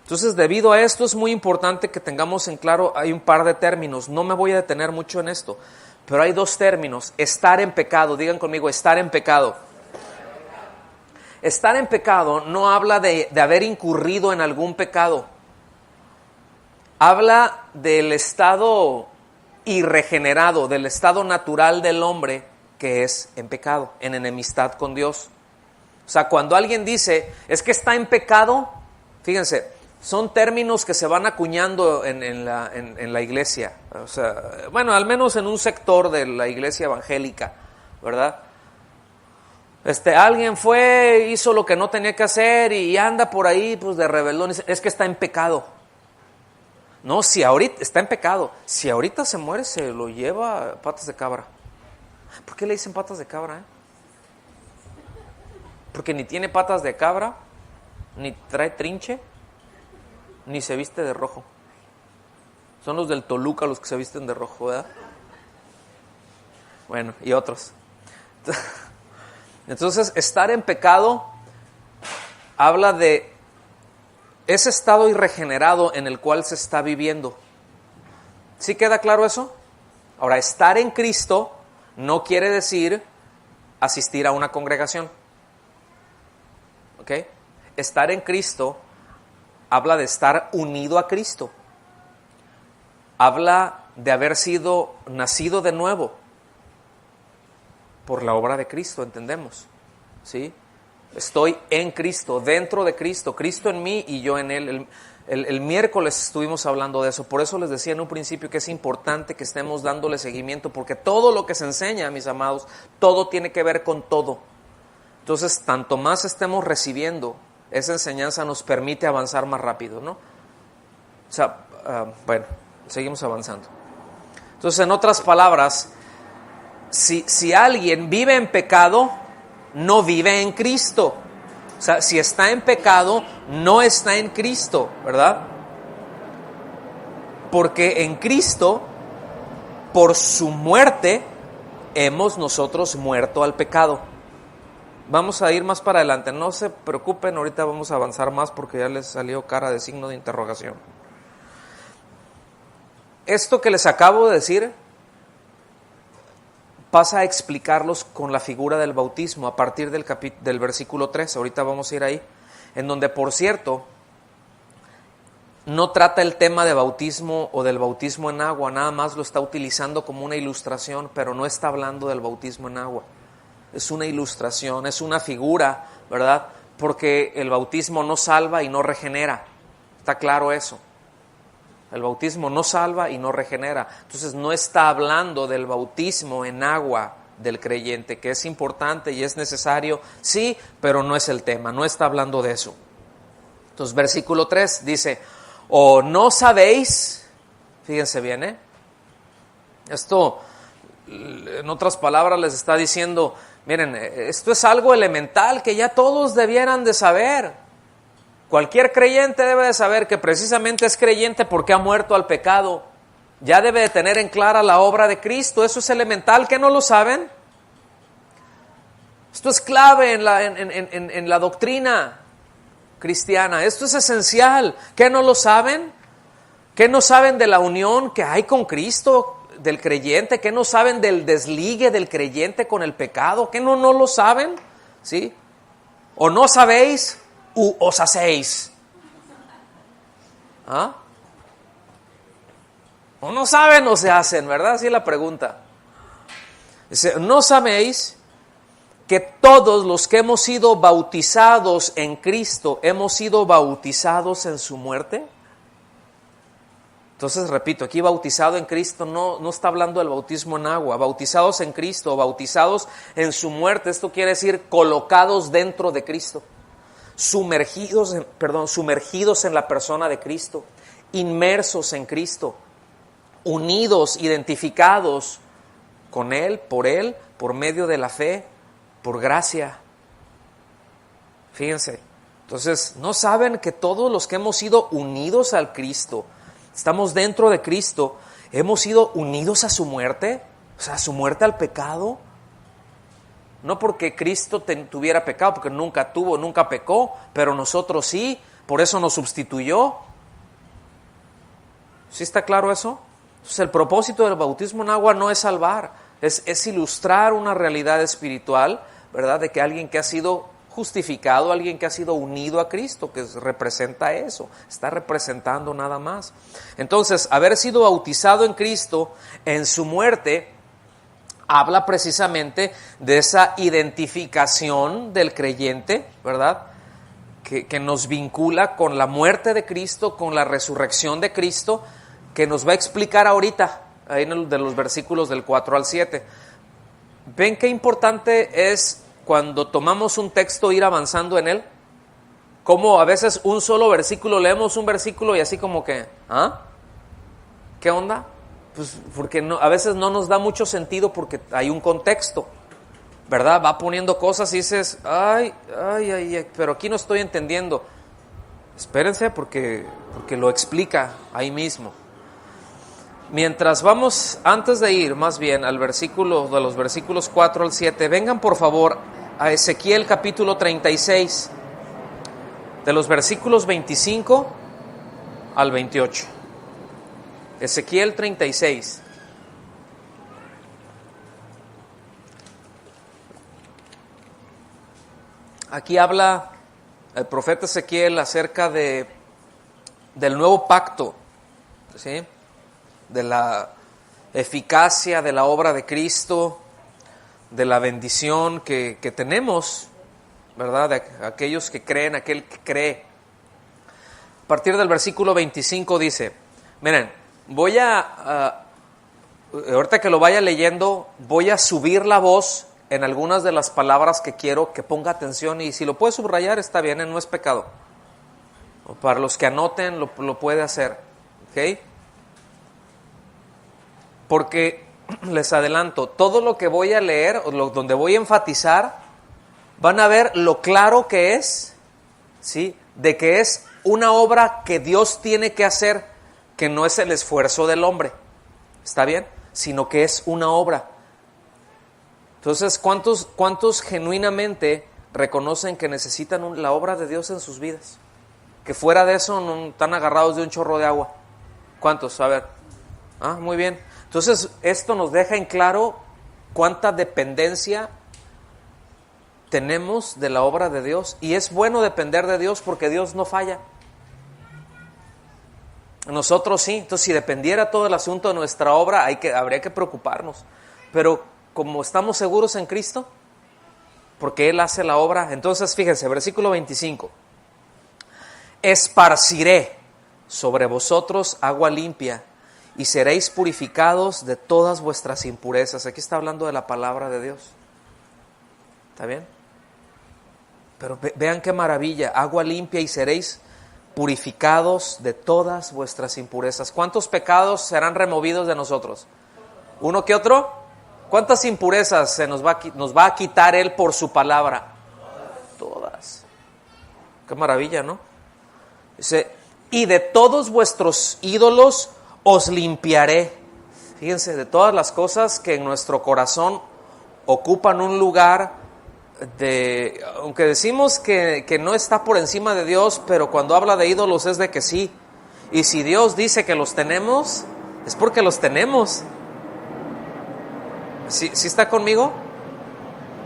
Entonces, debido a esto es muy importante que tengamos en claro, hay un par de términos, no me voy a detener mucho en esto, pero hay dos términos: estar en pecado. Digan conmigo, estar en pecado. Estar en pecado no habla de haber incurrido en algún pecado, habla del estado irregenerado, del estado natural del hombre que es en pecado, en enemistad con Dios. O sea, cuando alguien dice, es que está en pecado, fíjense, son términos que se van acuñando en la iglesia. O sea, bueno, al menos en un sector de la iglesia evangélica, ¿verdad? Alguien hizo lo que no tenía que hacer y anda por ahí pues de rebelión. Es que está en pecado. No, si ahorita está en pecado, si ahorita se muere, se lo lleva patas de cabra. ¿Por qué le dicen patas de cabra? Porque ni tiene patas de cabra, ni trae trinche, ni se viste de rojo. Son los del Toluca los que se visten de rojo, ¿verdad? Bueno, y otros. Entonces, estar en pecado habla de ese estado irregenerado en el cual se está viviendo. ¿Sí queda claro eso? Ahora, estar en Cristo no quiere decir asistir a una congregación. ¿Ok? Estar en Cristo habla de estar unido a Cristo. Habla de haber sido nacido de nuevo por la obra de Cristo, entendemos. ¿Sí? Estoy en Cristo, dentro de Cristo, Cristo en mí y yo en Él. El miércoles estuvimos hablando de eso, por eso les decía en un principio que es importante que estemos dándole seguimiento, porque todo lo que se enseña, mis amados, todo tiene que ver con todo. Entonces, tanto más estemos recibiendo, esa enseñanza nos permite avanzar más rápido, ¿no? O sea, bueno, seguimos avanzando. Entonces, en otras palabras, si alguien vive en pecado, no vive en Cristo. O sea, si está en pecado, no está en Cristo, ¿verdad? Porque en Cristo, por su muerte, hemos nosotros muerto al pecado. Vamos a ir más para adelante, no se preocupen, ahorita vamos a avanzar más porque ya les salió cara de signo de interrogación. Esto que les acabo de decir pasa a explicarlos con la figura del bautismo a partir del versículo 3, ahorita vamos a ir ahí, en donde, por cierto, no trata el tema de bautismo o del bautismo en agua, nada más lo está utilizando como una ilustración, pero no está hablando del bautismo en agua. Es una ilustración, es una figura, ¿verdad? Porque el bautismo no salva y no regenera. Está claro eso. El bautismo no salva y no regenera. Entonces no está hablando del bautismo en agua del creyente, que es importante y es necesario, sí, pero no es el tema, no está hablando de eso. Entonces versículo 3 dice, ¿o no sabéis? Fíjense bien, esto, en otras palabras, les está diciendo, miren, esto es algo elemental que ya todos debieran de saber. Cualquier creyente debe de saber que precisamente es creyente porque ha muerto al pecado. Ya debe de tener en clara la obra de Cristo. Eso es elemental, ¿que no lo saben? Esto es clave en la doctrina cristiana. Esto es esencial. ¿Qué no lo saben? ¿Qué no saben de la unión que hay con Cristo, del creyente? ¿Qué no saben del desligue del creyente con el pecado? ¿Qué no lo saben? ¿Sí? ¿O no sabéis u os hacéis? ¿Ah? ¿O no saben o se hacen? ¿Verdad? Así es la pregunta. Dice, ¿no sabéis que todos los que hemos sido bautizados en Cristo hemos sido bautizados en su muerte? Entonces, repito, aquí bautizado en Cristo no está hablando del bautismo en agua. Bautizados en Cristo, bautizados en su muerte. Esto quiere decir colocados dentro de Cristo. Sumergidos en la persona de Cristo. Inmersos en Cristo. Unidos, identificados con Él, por medio de la fe, por gracia. Fíjense. Entonces, ¿no saben que todos los que hemos sido unidos al Cristo, estamos dentro de Cristo, hemos sido unidos a su muerte? O sea, a su muerte al pecado. No porque Cristo tuviera pecado, porque nunca pecó, pero nosotros sí, por eso nos sustituyó. ¿Sí está claro eso? Entonces, el propósito del bautismo en agua no es salvar, es ilustrar una realidad espiritual, ¿verdad? De que alguien que ha sido justificado, alguien que ha sido unido a Cristo, que representa eso, está representando nada más. Entonces, haber sido bautizado en Cristo, en su muerte, habla precisamente de esa identificación del creyente, ¿verdad? Que nos vincula con la muerte de Cristo, con la resurrección de Cristo, que nos va a explicar ahorita, ahí de los versículos del 4 al 7. ¿Ven qué importante es cuando tomamos un texto ir avanzando en él? Como a veces un solo versículo, leemos un versículo y así como que, ¿ah? ¿Qué onda? Pues porque a veces no nos da mucho sentido porque hay un contexto, ¿verdad? Va poniendo cosas y dices, ay, pero aquí no estoy entendiendo. Espérense porque lo explica ahí mismo. Mientras vamos, antes de ir más bien al versículo, de los versículos 4 al 7, vengan por favor a Ezequiel capítulo 36, de los versículos 25 al 28. Ezequiel 36. Aquí habla el profeta Ezequiel acerca del nuevo pacto, ¿sí? De la eficacia de la obra de Cristo, de la bendición que tenemos, ¿verdad? De aquellos que creen, aquel que cree. A partir del versículo 25 dice, miren, ahorita que lo vaya leyendo, voy a subir la voz en algunas de las palabras que quiero que ponga atención, y si lo puede subrayar está bien, no es pecado. Para los que anoten lo puede hacer, ¿ok? Porque les adelanto, todo lo que voy a leer, donde voy a enfatizar, van a ver lo claro que es, ¿sí? De que es una obra que Dios tiene que hacer, que no es el esfuerzo del hombre, ¿está bien? Sino que es una obra. Entonces, ¿cuántos genuinamente reconocen que necesitan la obra de Dios en sus vidas? Que fuera de eso no están agarrados de un chorro de agua. ¿Cuántos? A ver. Muy bien. Entonces, esto nos deja en claro cuánta dependencia tenemos de la obra de Dios. Y es bueno depender de Dios porque Dios no falla. Nosotros sí. Entonces, si dependiera todo el asunto de nuestra obra, habría que preocuparnos. Pero como estamos seguros en Cristo, porque Él hace la obra, entonces fíjense, versículo 25. Esparciré. sobre vosotros agua limpia, y seréis purificados de todas vuestras impurezas. Aquí está hablando de la palabra de Dios. ¿Está bien? Pero vean qué maravilla, agua limpia y seréis purificados de todas vuestras impurezas. ¿Cuántos pecados serán removidos de nosotros? ¿Uno que otro? ¿Cuántas impurezas se nos va a quitar Él por su palabra? Todas. Qué maravilla, ¿no? Dice, y de todos vuestros ídolos os limpiaré. Fíjense, de todas las cosas que en nuestro corazón ocupan un lugar de, aunque decimos que no está por encima de Dios, pero cuando habla de ídolos es de que sí. Y si Dios dice que los tenemos, es porque los tenemos. ¿Sí está conmigo?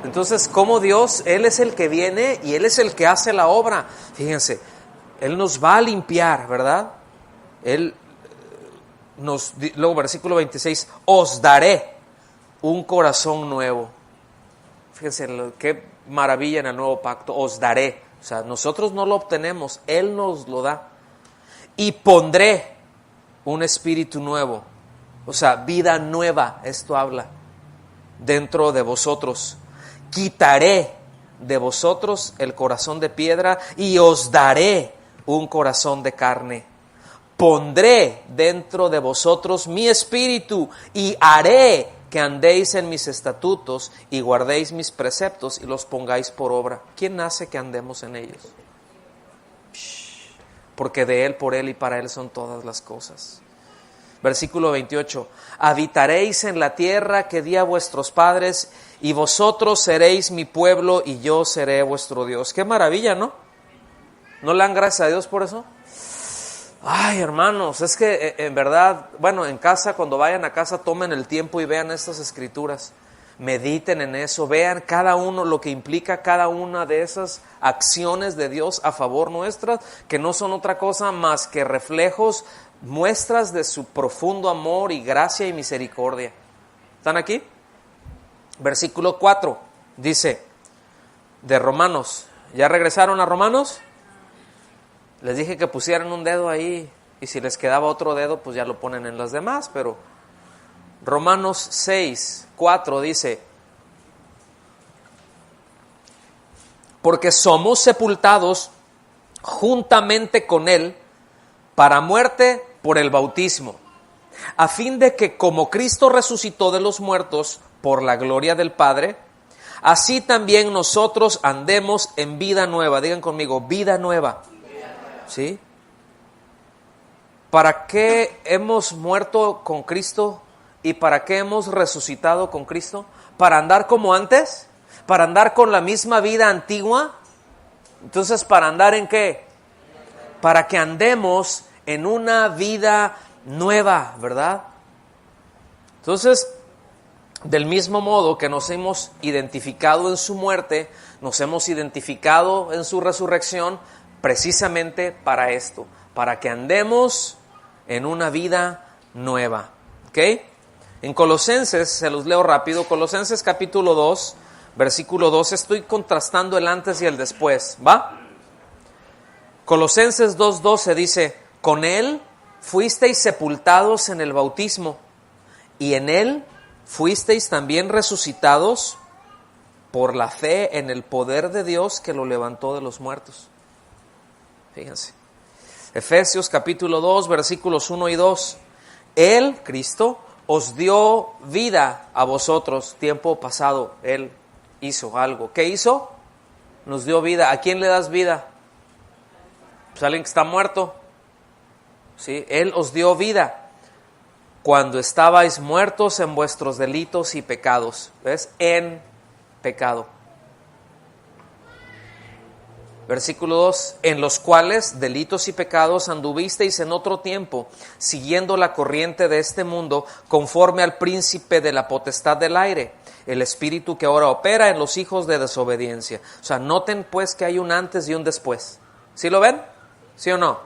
Entonces, como Dios, Él es el que viene y Él es el que hace la obra. Fíjense, Él nos va a limpiar, ¿verdad? Luego versículo 26, os daré un corazón nuevo. Fíjense, qué maravilla en el nuevo pacto, os daré. O sea, nosotros no lo obtenemos, Él nos lo da. Y pondré un espíritu nuevo, o sea, vida nueva, esto habla, dentro de vosotros. Quitaré de vosotros el corazón de piedra y os daré un corazón de carne. Pondré dentro de vosotros mi espíritu y haré que andéis en mis estatutos y guardéis mis preceptos y los pongáis por obra. ¿Quién hace que andemos en ellos? Porque de Él, por Él y para Él son todas las cosas. Versículo 28. Habitaréis en la tierra que di a vuestros padres y vosotros seréis mi pueblo y yo seré vuestro Dios. Qué maravilla, ¿no? ¿No le dan gracias a Dios por eso? Ay, hermanos, es que en verdad, bueno, en casa, cuando vayan a casa, tomen el tiempo y vean estas escrituras. Mediten en eso, vean cada uno lo que implica cada una de esas acciones de Dios a favor nuestras, que no son otra cosa más que reflejos, muestras de su profundo amor y gracia y misericordia. ¿Están aquí? Versículo 4 dice de Romanos. ¿Ya regresaron a Romanos? Les dije que pusieran un dedo ahí y si les quedaba otro dedo, pues ya lo ponen en las demás, pero Romanos 6:4 dice: porque somos sepultados juntamente con Él para muerte por el bautismo, a fin de que como Cristo resucitó de los muertos por la gloria del Padre, así también nosotros andemos en vida nueva. Digan conmigo, vida nueva. ¿Sí? ¿Para qué hemos muerto con Cristo y para qué hemos resucitado con Cristo? ¿Para andar como antes? ¿Para andar con la misma vida antigua? Entonces, ¿para andar en qué? Para que andemos en una vida nueva, ¿verdad? Entonces, del mismo modo que nos hemos identificado en su muerte, nos hemos identificado en su resurrección, precisamente para esto, para que andemos en una vida nueva. ¿Ok? En Colosenses, se los leo rápido, Colosenses capítulo 2, versículo 2, estoy contrastando el antes y el después, ¿va? Colosenses 2:12 dice: con Él fuisteis sepultados en el bautismo, y en Él fuisteis también resucitados por la fe en el poder de Dios que lo levantó de los muertos. Fíjense. Efesios capítulo 2, versículos 1 y 2. Él, Cristo, os dio vida a vosotros. Tiempo pasado, Él hizo algo. ¿Qué hizo? Nos dio vida. ¿A quién le das vida? Pues a alguien que está muerto. ¿Sí? Él os dio vida cuando estabais muertos en vuestros delitos y pecados. ¿Ves? En pecado. Versículo 2, en los cuales delitos y pecados anduvisteis en otro tiempo, siguiendo la corriente de este mundo, conforme al príncipe de la potestad del aire, el espíritu que ahora opera en los hijos de desobediencia. O sea, noten pues que hay un antes y un después. ¿Sí lo ven? ¿Sí o no?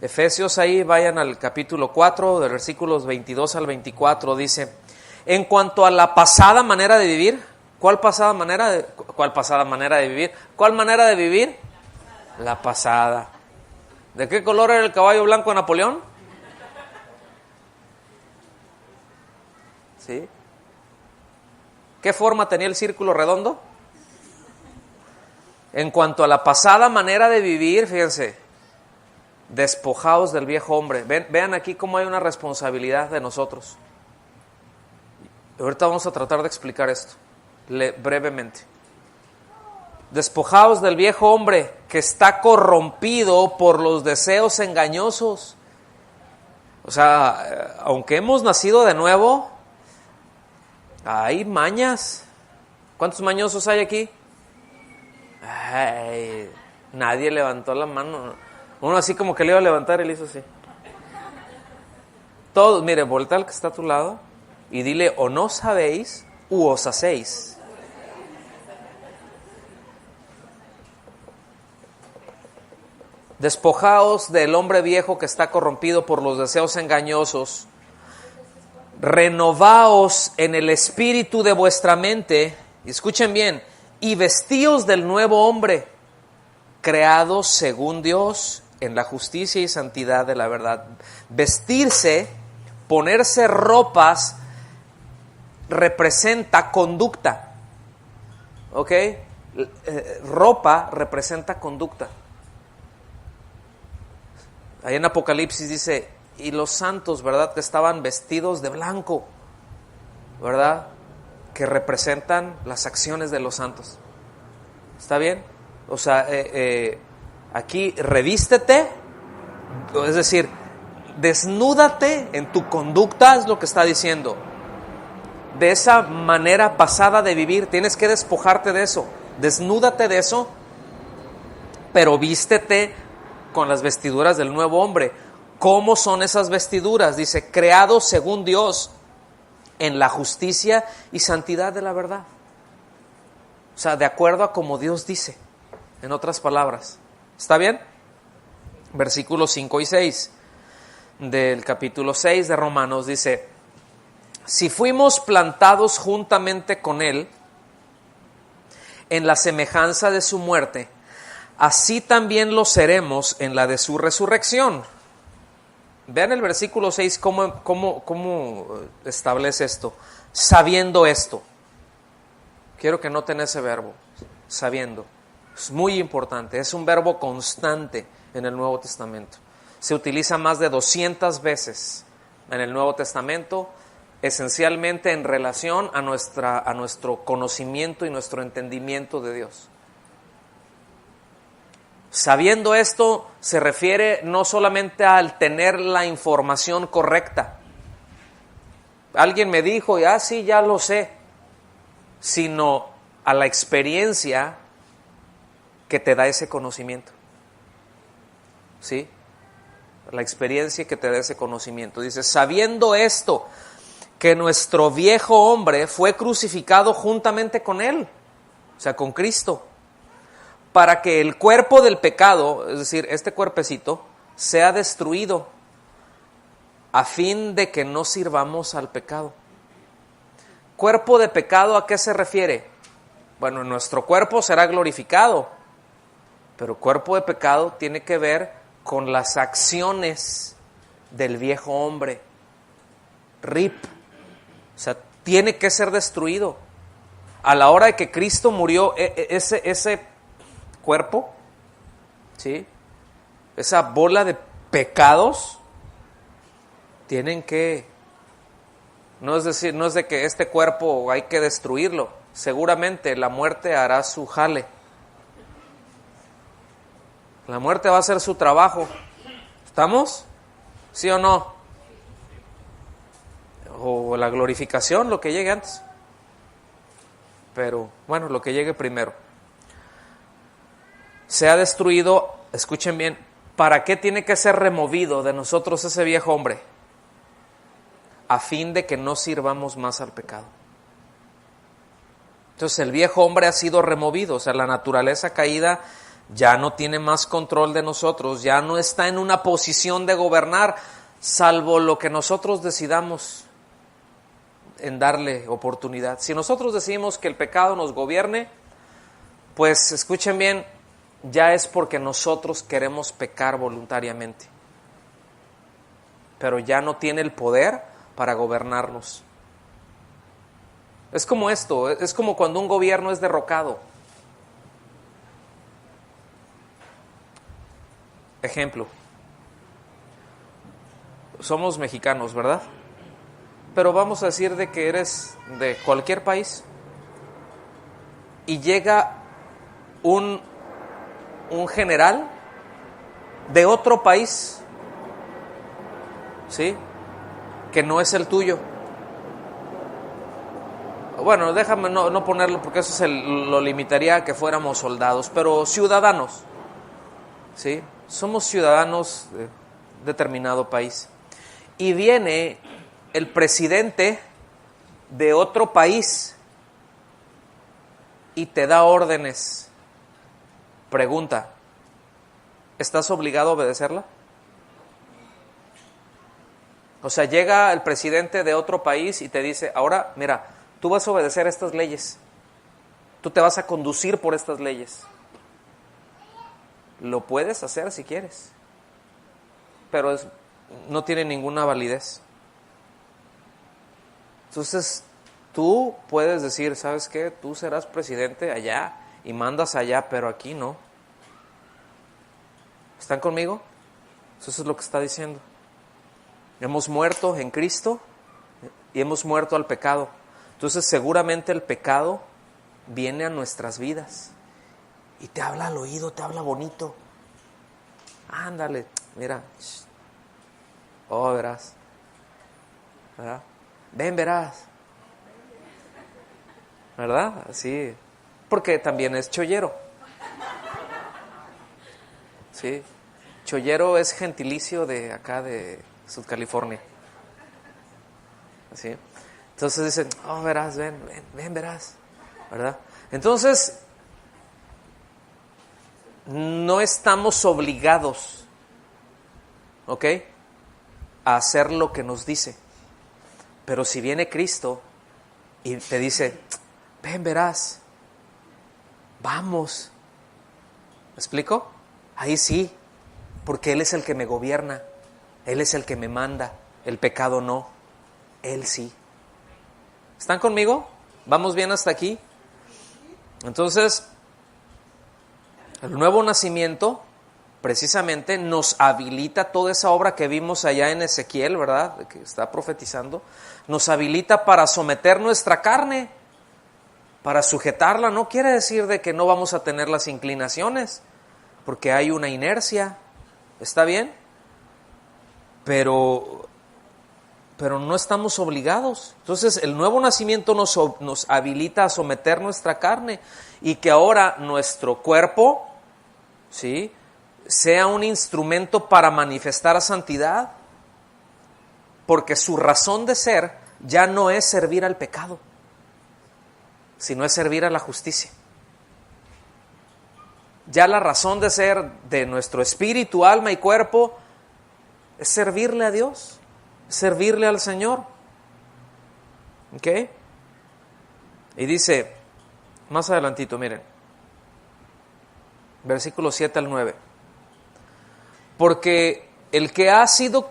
Efesios, ahí vayan al capítulo 4, de versículos 22 al 24, dice: en cuanto a la pasada manera de vivir. ¿Cuál manera de vivir? ¿Cuál manera de vivir? La pasada. ¿De qué color era el caballo blanco de Napoleón? ¿Sí? ¿Qué forma tenía el círculo redondo? En cuanto a la pasada manera de vivir, fíjense, despojaos del viejo hombre. Vean aquí cómo hay una responsabilidad de nosotros. Ahorita vamos a tratar de explicar esto brevemente. Despojaos del viejo hombre que está corrompido por los deseos engañosos. O sea, aunque hemos nacido de nuevo, hay mañas. ¿Cuántos mañosos hay aquí? Ay, nadie levantó la mano. Uno así como que le iba a levantar y le hizo así. Todos, mire, voltea al que está a tu lado y dile, o no sabéis u os hacéis. Despojaos del hombre viejo que está corrompido por los deseos engañosos. Renovaos en el espíritu de vuestra mente. Y escuchen bien. Y vestíos del nuevo hombre, creado según Dios en la justicia y santidad de la verdad. Vestirse, ponerse ropas, representa conducta. ¿Ok? Ropa representa conducta. Ahí en Apocalipsis dice, y los santos, ¿verdad?, que estaban vestidos de blanco, ¿verdad?, que representan las acciones de los santos. ¿Está bien? O sea, aquí revístete, es decir, desnúdate en tu conducta, es lo que está diciendo. De esa manera pasada de vivir, tienes que despojarte de eso, desnúdate de eso, pero vístete con las vestiduras del nuevo hombre. ¿Cómo son esas vestiduras? Dice, creados según Dios en la justicia y santidad de la verdad. O sea, de acuerdo a como Dios dice, en otras palabras. ¿Está bien? Versículos 5 y 6 del capítulo 6 de Romanos dice, si fuimos plantados juntamente con Él en la semejanza de su muerte, así también lo seremos en la de su resurrección. Vean el versículo 6 cómo establece esto. Sabiendo esto. Quiero que noten ese verbo, sabiendo. Es muy importante, es un verbo constante en el Nuevo Testamento. Se utiliza más de 200 veces en el Nuevo Testamento, esencialmente en relación a nuestro conocimiento y nuestro entendimiento de Dios. Sabiendo esto, se refiere no solamente al tener la información correcta. Alguien me dijo, sí, ya lo sé, sino a la experiencia que te da ese conocimiento. ¿Sí? La experiencia que te da ese conocimiento. Dice, sabiendo esto, que nuestro viejo hombre fue crucificado juntamente con Él, o sea, con Cristo, para que el cuerpo del pecado, es decir, este cuerpecito, sea destruido, a fin de que no sirvamos al pecado. ¿Cuerpo de pecado a qué se refiere? Bueno, nuestro cuerpo será glorificado, pero cuerpo de pecado tiene que ver con las acciones del viejo hombre. RIP. O sea, tiene que ser destruido. A la hora de que Cristo murió, ese cuerpo, ¿sí?, esa bola de pecados, tienen que, no es de que este cuerpo hay que destruirlo. Seguramente la muerte hará su jale. La muerte va a hacer su trabajo. ¿Estamos? ¿Sí o no? O la glorificación, lo que llegue antes. Pero, bueno, lo que llegue primero. Se ha destruido, escuchen bien, ¿para qué tiene que ser removido de nosotros ese viejo hombre? A fin de que no sirvamos más al pecado. Entonces el viejo hombre ha sido removido, o sea, la naturaleza caída ya no tiene más control de nosotros, ya no está en una posición de gobernar, salvo lo que nosotros decidamos en darle oportunidad. Si nosotros decidimos que el pecado nos gobierne, pues escuchen bien, ya es porque nosotros queremos pecar voluntariamente. Pero ya no tiene el poder para gobernarnos. Es como esto, es como cuando un gobierno es derrocado. Ejemplo, somos mexicanos, ¿verdad? Pero vamos a decir de que eres de cualquier país y llega un general de otro país, ¿sí? Que no es el tuyo. Bueno, déjame no ponerlo porque eso lo limitaría a que fuéramos soldados, pero ciudadanos, ¿sí? Somos ciudadanos de determinado país. Y viene el presidente de otro país y te da órdenes. Pregunta, ¿estás obligado a obedecerla? O sea, llega el presidente de otro país y te dice, ahora, mira, tú vas a obedecer estas leyes. Tú te vas a conducir por estas leyes. Lo puedes hacer si quieres, pero no tiene ninguna validez. Entonces, tú puedes decir, ¿sabes qué? Tú serás presidente allá y mandas allá, pero aquí no. ¿Están conmigo? Eso es lo que está diciendo. Hemos muerto en Cristo y hemos muerto al pecado. Entonces, seguramente el pecado viene a nuestras vidas y te habla al oído, te habla bonito. Ándale, mira. Oh, verás. ¿Verdad? Ven, verás. ¿Verdad? Así. Porque también es chollero. Sí. Chollero es gentilicio de acá de Sud California. ¿Sí? Entonces dicen, oh, verás, ven, verás. ¿Verdad? Entonces, no estamos obligados, ¿ok?, a hacer lo que nos dice. Pero si viene Cristo y te dice, ven, verás, vamos. ¿Me explico? Ahí sí, porque Él es el que me gobierna, Él es el que me manda, el pecado no, Él sí. ¿Están conmigo? ¿Vamos bien hasta aquí? Entonces, el nuevo nacimiento precisamente nos habilita toda esa obra que vimos allá en Ezequiel, ¿verdad?, que está profetizando, nos habilita para someter nuestra carne, para sujetarla. No quiere decir de que no vamos a tener las inclinaciones, porque hay una inercia, ¿está bien? Pero no estamos obligados. Entonces el nuevo nacimiento nos habilita a someter nuestra carne y que ahora nuestro cuerpo, ¿sí?, sea un instrumento para manifestar santidad, porque su razón de ser ya no es servir al pecado, sino es servir a la justicia. Ya la razón de ser de nuestro espíritu, alma y cuerpo es servirle a Dios, servirle al Señor. ¿Ok? Y dice, más adelantito, miren, versículos 7 al 9. Porque el que ha sido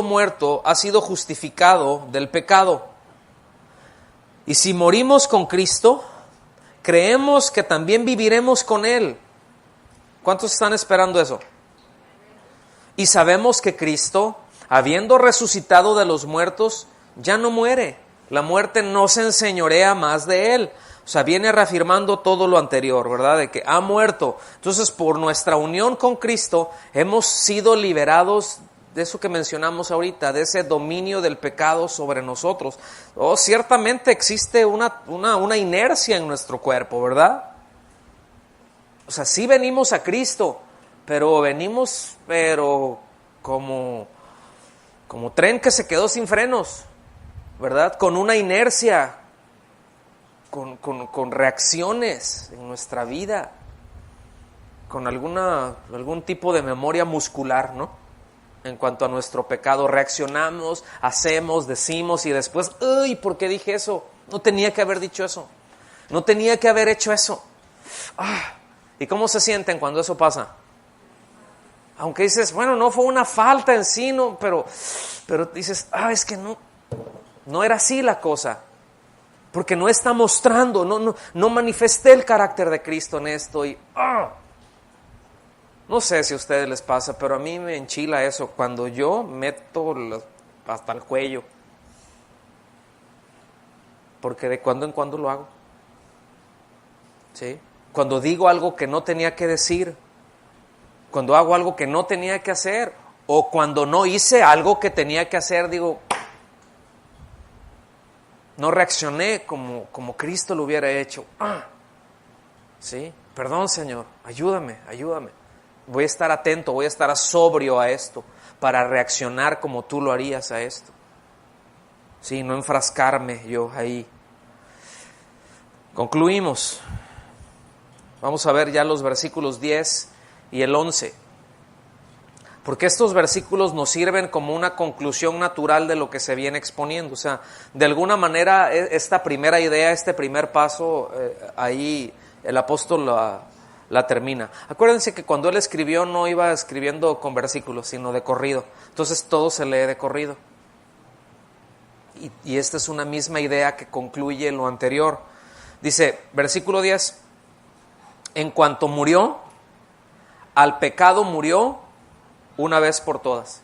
muerto, ha sido justificado del pecado. Y si morimos con Cristo, creemos que también viviremos con Él. ¿Cuántos están esperando eso? Y sabemos que Cristo, habiendo resucitado de los muertos, ya no muere. La muerte no se enseñorea más de Él. O sea, viene reafirmando todo lo anterior, ¿verdad? De que ha muerto. Entonces, por nuestra unión con Cristo, hemos sido liberados de eso que mencionamos ahorita, de ese dominio del pecado sobre nosotros. Oh, ciertamente existe una inercia en nuestro cuerpo, ¿verdad? O sea, sí venimos a Cristo, pero venimos, como tren que se quedó sin frenos, ¿verdad? Con una inercia, con reacciones en nuestra vida, con algún tipo de memoria muscular, ¿no? En cuanto a nuestro pecado, reaccionamos, hacemos, decimos y después, ¡ay! ¿Por qué dije eso? No tenía que haber dicho eso. No tenía que haber hecho eso. ¿Y cómo se sienten cuando eso pasa? Aunque dices, bueno, no fue una falta en sí, no, pero dices, es que no era así la cosa. Porque no está mostrando, no manifesté el carácter de Cristo en esto. Y no sé si a ustedes les pasa, pero a mí me enchila eso cuando yo meto hasta el cuello. Porque de cuando en cuando lo hago. ¿Sí? Cuando digo algo que no tenía que decir, cuando hago algo que no tenía que hacer, o cuando no hice algo que tenía que hacer, digo, no reaccioné como Cristo lo hubiera hecho. ¿Sí? Perdón, Señor, ayúdame. Voy a estar atento, voy a estar sobrio a esto para reaccionar como tú lo harías a esto. Sí, no enfrascarme yo ahí. Concluimos. Vamos a ver ya los versículos 10 y el 11. Porque estos versículos nos sirven como una conclusión natural de lo que se viene exponiendo. O sea, de alguna manera esta primera idea, este primer paso, ahí el apóstol la termina. Acuérdense que cuando él escribió no iba escribiendo con versículos, sino de corrido. Entonces todo se lee de corrido. Y esta es una misma idea que concluye lo anterior. Dice, versículo 10, en cuanto murió, al pecado murió una vez por todas.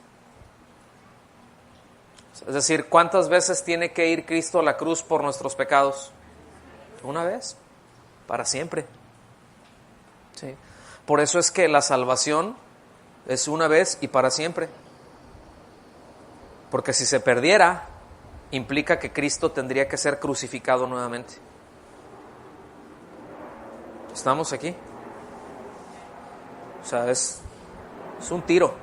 Es decir, ¿cuántas veces tiene que ir Cristo a la cruz por nuestros pecados? Una vez, para siempre. Sí. Por eso es que la salvación es una vez y para siempre. Porque si se perdiera, implica que Cristo tendría que ser crucificado nuevamente. ¿Estamos aquí? O sea, es un tiro.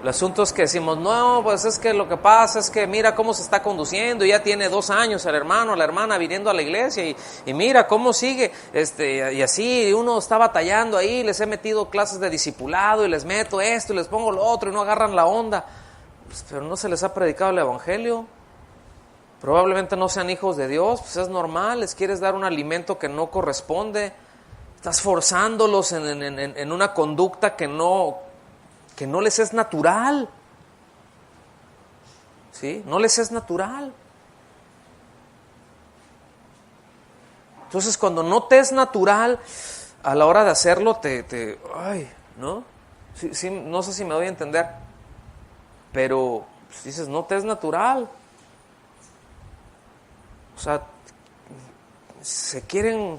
El asunto es que decimos, no, pues es que lo que pasa es que mira cómo se está conduciendo, ya tiene 2 años el hermano, la hermana viniendo a la iglesia y mira cómo sigue, y así uno está batallando ahí, les he metido clases de discipulado y les meto esto y les pongo lo otro y no agarran la onda. Pues, pero no se les ha predicado el evangelio. Probablemente no sean hijos de Dios, pues es normal, les quieres dar un alimento que no corresponde. Estás forzándolos en una conducta que no les es natural. ¿Sí? No les es natural. Entonces, cuando no te es natural, a la hora de hacerlo, ¿no? Sí, no sé si me doy a entender. Pero pues, dices, no te es natural. O sea, se quieren,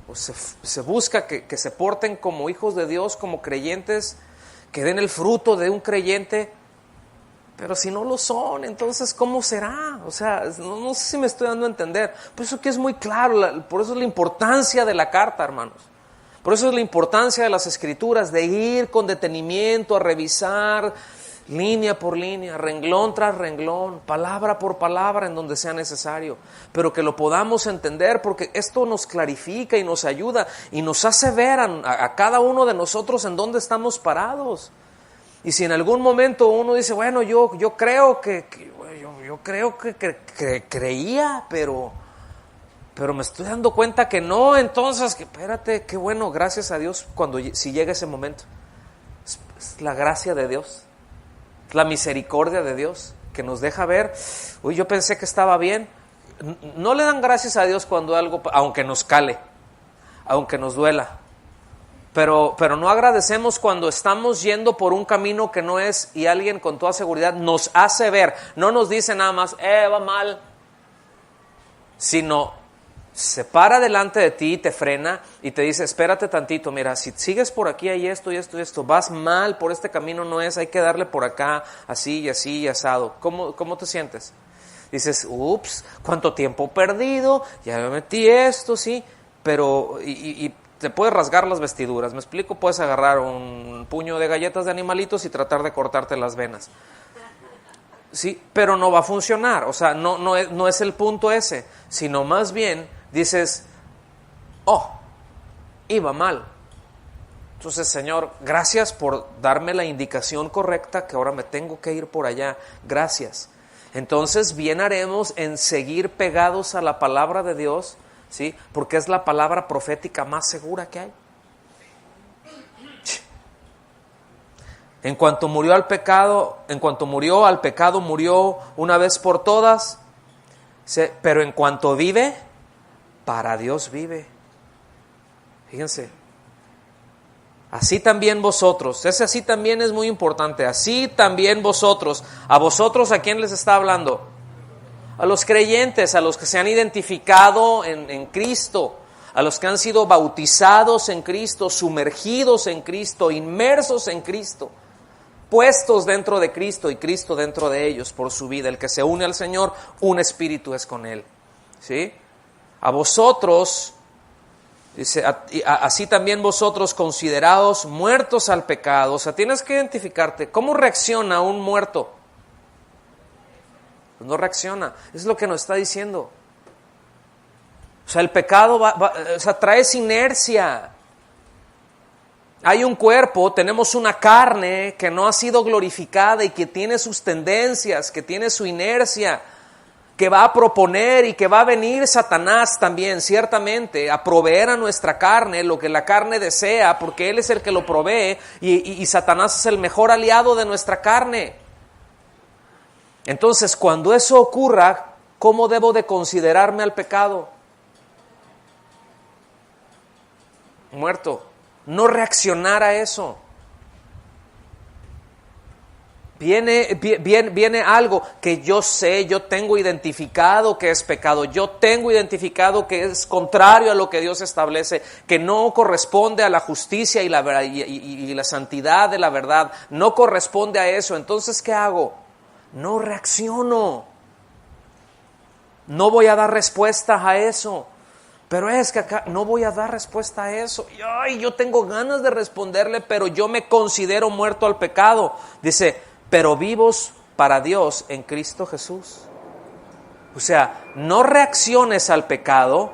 o se busca que se porten como hijos de Dios, como creyentes, que den el fruto de un creyente, pero si no lo son, entonces ¿cómo será? O sea, no sé si me estoy dando a entender. Por eso que es muy claro, por eso es la importancia de la carta, hermanos. Por eso es la importancia de las Escrituras, de ir con detenimiento a revisar línea por línea, renglón tras renglón, palabra por palabra en donde sea necesario, pero que lo podamos entender, porque esto nos clarifica y nos ayuda y nos hace ver a cada uno de nosotros en dónde estamos parados. Y si en algún momento uno dice, bueno, yo creo que creía, pero me estoy dando cuenta que no, entonces, espérate, qué bueno, gracias a Dios si llega ese momento. Es la gracia de Dios. La misericordia de Dios que nos deja ver, yo pensé que estaba bien. No le dan gracias a Dios cuando algo, aunque nos cale, aunque nos duela, pero no agradecemos cuando estamos yendo por un camino que no es y alguien con toda seguridad nos hace ver, no nos dice nada más, va mal, sino se para delante de ti y te frena y te dice, espérate tantito, mira, si sigues por aquí hay esto y esto y esto, vas mal, por este camino no es, hay que darle por acá, así y así y asado. ¿Cómo te sientes? Dices, ups, cuánto tiempo perdido, ya me metí esto, sí, pero y te puedes rasgar las vestiduras, ¿me explico? Puedes agarrar un puño de galletas de animalitos y tratar de cortarte las venas. Sí, pero no va a funcionar, o sea, no es el punto ese, sino más bien dices, iba mal. Entonces, Señor, gracias por darme la indicación correcta que ahora me tengo que ir por allá. Gracias. Entonces, bien haremos en seguir pegados a la palabra de Dios, ¿sí? Porque es la palabra profética más segura que hay. En cuanto murió al pecado, murió una vez por todas, pero en cuanto vive, para Dios vive. Fíjense. Así también vosotros, ese así también es muy importante, así también vosotros. ¿A vosotros a quién les está hablando? A los creyentes, a los que se han identificado en Cristo, a los que han sido bautizados en Cristo, sumergidos en Cristo, inmersos en Cristo, puestos dentro de Cristo y Cristo dentro de ellos por su vida. El que se une al Señor, un espíritu es con Él. ¿Sí? A vosotros, dice, así también vosotros considerados muertos al pecado. O sea, tienes que identificarte. ¿Cómo reacciona un muerto? No reacciona. Es lo que nos está diciendo. O sea, el pecado trae inercia. Hay un cuerpo, tenemos una carne que no ha sido glorificada y que tiene sus tendencias, que tiene su inercia, que va a proponer y que va a venir Satanás también, ciertamente, a proveer a nuestra carne lo que la carne desea, porque Él es el que lo provee y Satanás es el mejor aliado de nuestra carne. Entonces, cuando eso ocurra, ¿cómo debo de considerarme al pecado? Muerto. No reaccionar a eso. Viene algo que yo sé, yo tengo identificado que es pecado, yo tengo identificado que es contrario a lo que Dios establece, que no corresponde a la justicia y la santidad de la verdad, no corresponde a eso. Entonces, ¿qué hago? No reacciono. No voy a dar respuestas a eso. Pero es que acá no voy a dar respuesta a eso. Ay, yo tengo ganas de responderle, pero yo me considero muerto al pecado. Dice, pero vivos para Dios en Cristo Jesús. O sea, no reacciones al pecado,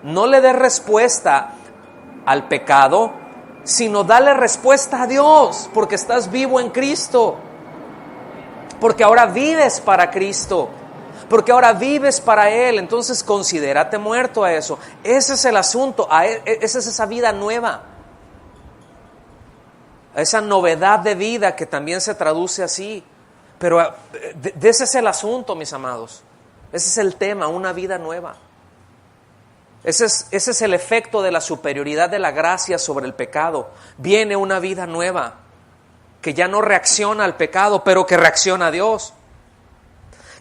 no le des respuesta al pecado, sino dale respuesta a Dios, porque estás vivo en Cristo. Porque ahora vives para Cristo. Porque ahora vives para Él, entonces considérate muerto a eso. Ese es el asunto, esa es esa vida nueva. Esa novedad de vida que también se traduce así. Pero ese es el asunto, mis amados. Ese es el tema, una vida nueva. Ese es el efecto de la superioridad de la gracia sobre el pecado. Viene una vida nueva, que ya no reacciona al pecado, pero que reacciona a Dios.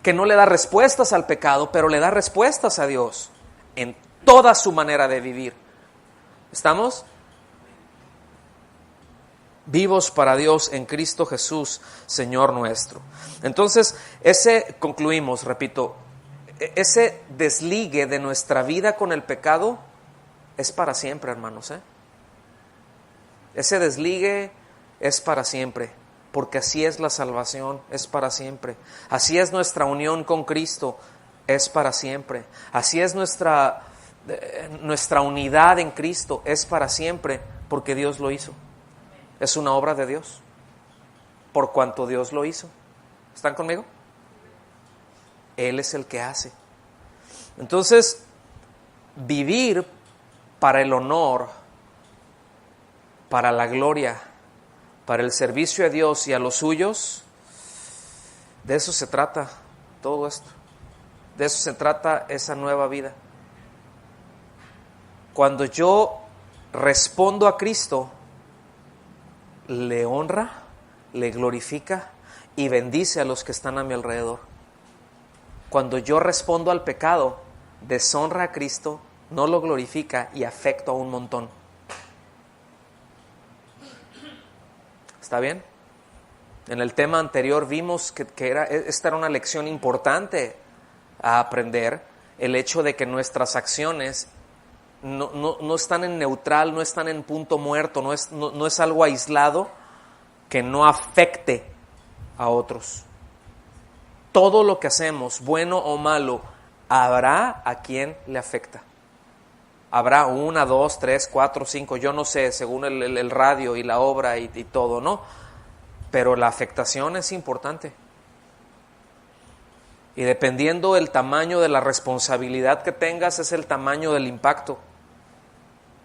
Que no le da respuestas al pecado, pero le da respuestas a Dios en toda su manera de vivir. ¿Estamos? Vivos para Dios en Cristo Jesús, Señor nuestro. Entonces, concluimos, repito, ese desligue de nuestra vida con el pecado es para siempre, hermanos. Ese desligue es para siempre. Porque así es la salvación, es para siempre. Así es nuestra unión con Cristo, es para siempre. Así es nuestra unidad en Cristo, es para siempre, porque Dios lo hizo. Es una obra de Dios, por cuanto Dios lo hizo. ¿Están conmigo? Él es el que hace. Entonces, vivir para el honor, para la gloria, para el servicio a Dios y a los suyos, de eso se trata todo esto. De eso se trata esa nueva vida. Cuando yo respondo a Cristo, le honra, le glorifica y bendice a los que están a mi alrededor. Cuando yo respondo al pecado, deshonra a Cristo, no lo glorifica y afecto a un montón. ¿Está bien? En el tema anterior vimos que esta era una lección importante a aprender, el hecho de que nuestras acciones no están en neutral, no están en punto muerto, no es algo aislado que no afecte a otros. Todo lo que hacemos, bueno o malo, habrá a quien le afecta. Habrá 1, 2, 3, 4, 5, yo no sé, según el radio y la obra y todo, ¿no? Pero la afectación es importante. Y dependiendo del tamaño de la responsabilidad que tengas, es el tamaño del impacto.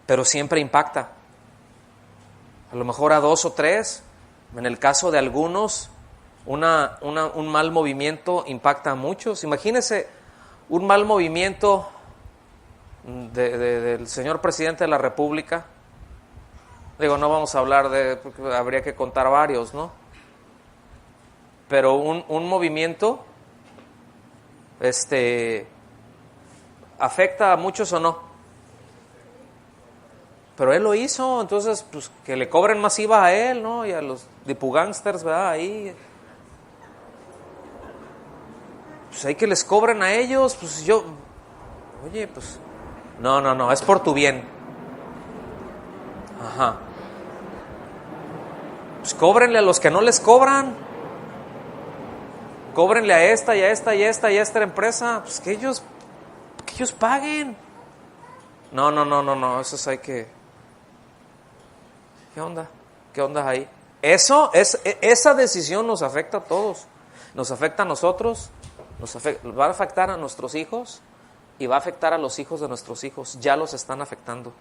Pero siempre impacta. A lo mejor a 2 o 3. En el caso de algunos, un mal movimiento impacta a muchos. Imagínense un mal movimiento del señor presidente de la República. Digo, no vamos a hablar porque habría que contar varios, ¿no? Pero un movimiento ¿afecta a muchos o no? Pero él lo hizo, entonces pues que le cobren más IVA a él, ¿no? Y a los dipugangsters, ¿verdad? Ahí. Pues hay que les cobren a ellos, pues oye, pues no, es por tu bien. Ajá. Pues cóbrenle a los que no les cobran. Cóbrenle a esta y a esta y a esta y a esta empresa, pues que ellos paguen. No, eso hay que... ¿Qué onda? ¿Qué onda ahí? Esa decisión nos afecta a todos. Nos afecta a nosotros, va a afectar a nuestros hijos y va a afectar a los hijos de nuestros hijos. Ya los están afectando.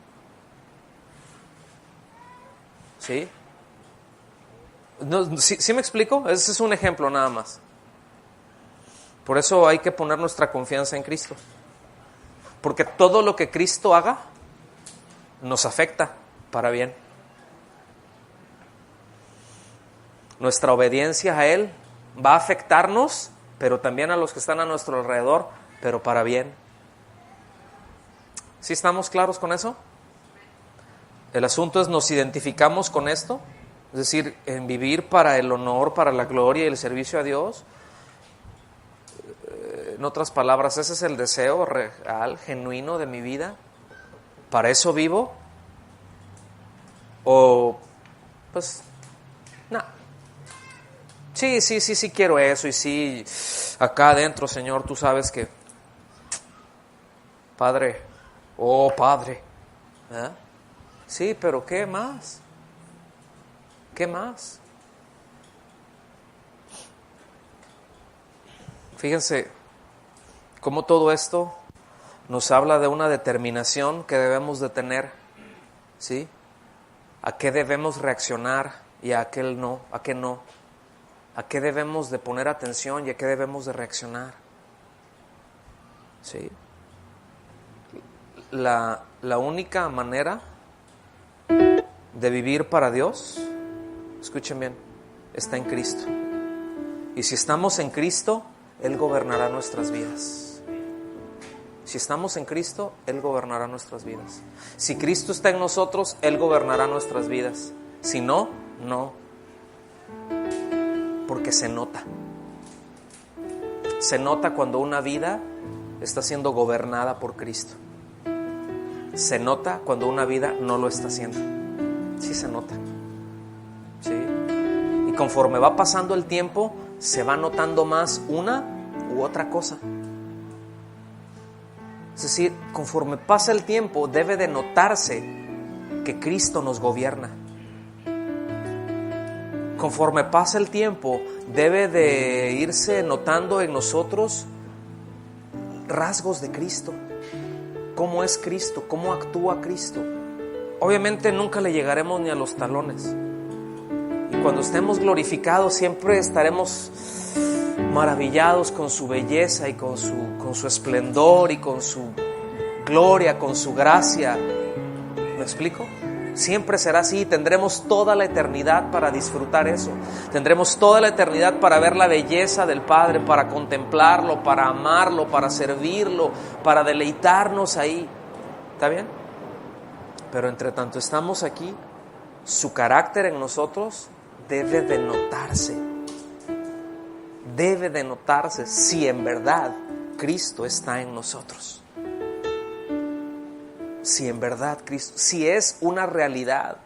¿Sí? ¿Sí me explico? Ese es un ejemplo nada más. Por eso hay que poner nuestra confianza en Cristo. Porque todo lo que Cristo haga nos afecta para bien. Nuestra obediencia a Él va a afectarnos, pero también a los que están a nuestro alrededor, pero para bien. ¿Sí estamos claros con eso? El asunto es, ¿nos identificamos con esto? Es decir, en vivir para el honor, para la gloria y el servicio a Dios. En otras palabras, ese es el deseo real, genuino de mi vida. ¿Para eso vivo? O, pues, no. Sí quiero eso. Y sí, acá adentro, Señor, tú sabes que, Padre, Padre, ¿eh? Sí, pero ¿qué más? ¿Qué más? Fíjense cómo todo esto nos habla de una determinación que debemos de tener, ¿sí? ¿A qué debemos reaccionar y a qué no? ¿A qué no? ¿A qué debemos de poner atención y a qué debemos de reaccionar? ¿Sí? La única manera de vivir para Dios, escuchen bien, está en Cristo. Y si estamos en Cristo, Él gobernará nuestras vidas. Si estamos en Cristo, Él gobernará nuestras vidas. Si Cristo está en nosotros, Él gobernará nuestras vidas. Si no, no. Porque se nota. Se nota cuando una vida está siendo gobernada por Cristo. Se nota cuando una vida no lo está haciendo. Sí se nota. ¿Sí? Y conforme va pasando el tiempo, se va notando más una u otra cosa. Es decir, conforme pasa el tiempo, debe de notarse que Cristo nos gobierna. Conforme pasa el tiempo, debe de irse notando en nosotros rasgos de Cristo. ¿Cómo es Cristo? ¿Cómo actúa Cristo? Obviamente nunca le llegaremos ni a los talones. Y cuando estemos glorificados, siempre estaremos maravillados con su belleza y con su esplendor y con su gloria, con su gracia. ¿Me explico? Siempre será así. Tendremos toda la eternidad para disfrutar eso. Tendremos toda la eternidad para ver la belleza del Padre, para contemplarlo, para amarlo, para servirlo, para deleitarnos ahí. ¿Está bien? Pero entre tanto estamos aquí, su carácter en nosotros debe de notarse. Debe de notarse si en verdad Cristo está en nosotros. Si en verdad Cristo, si es una realidad.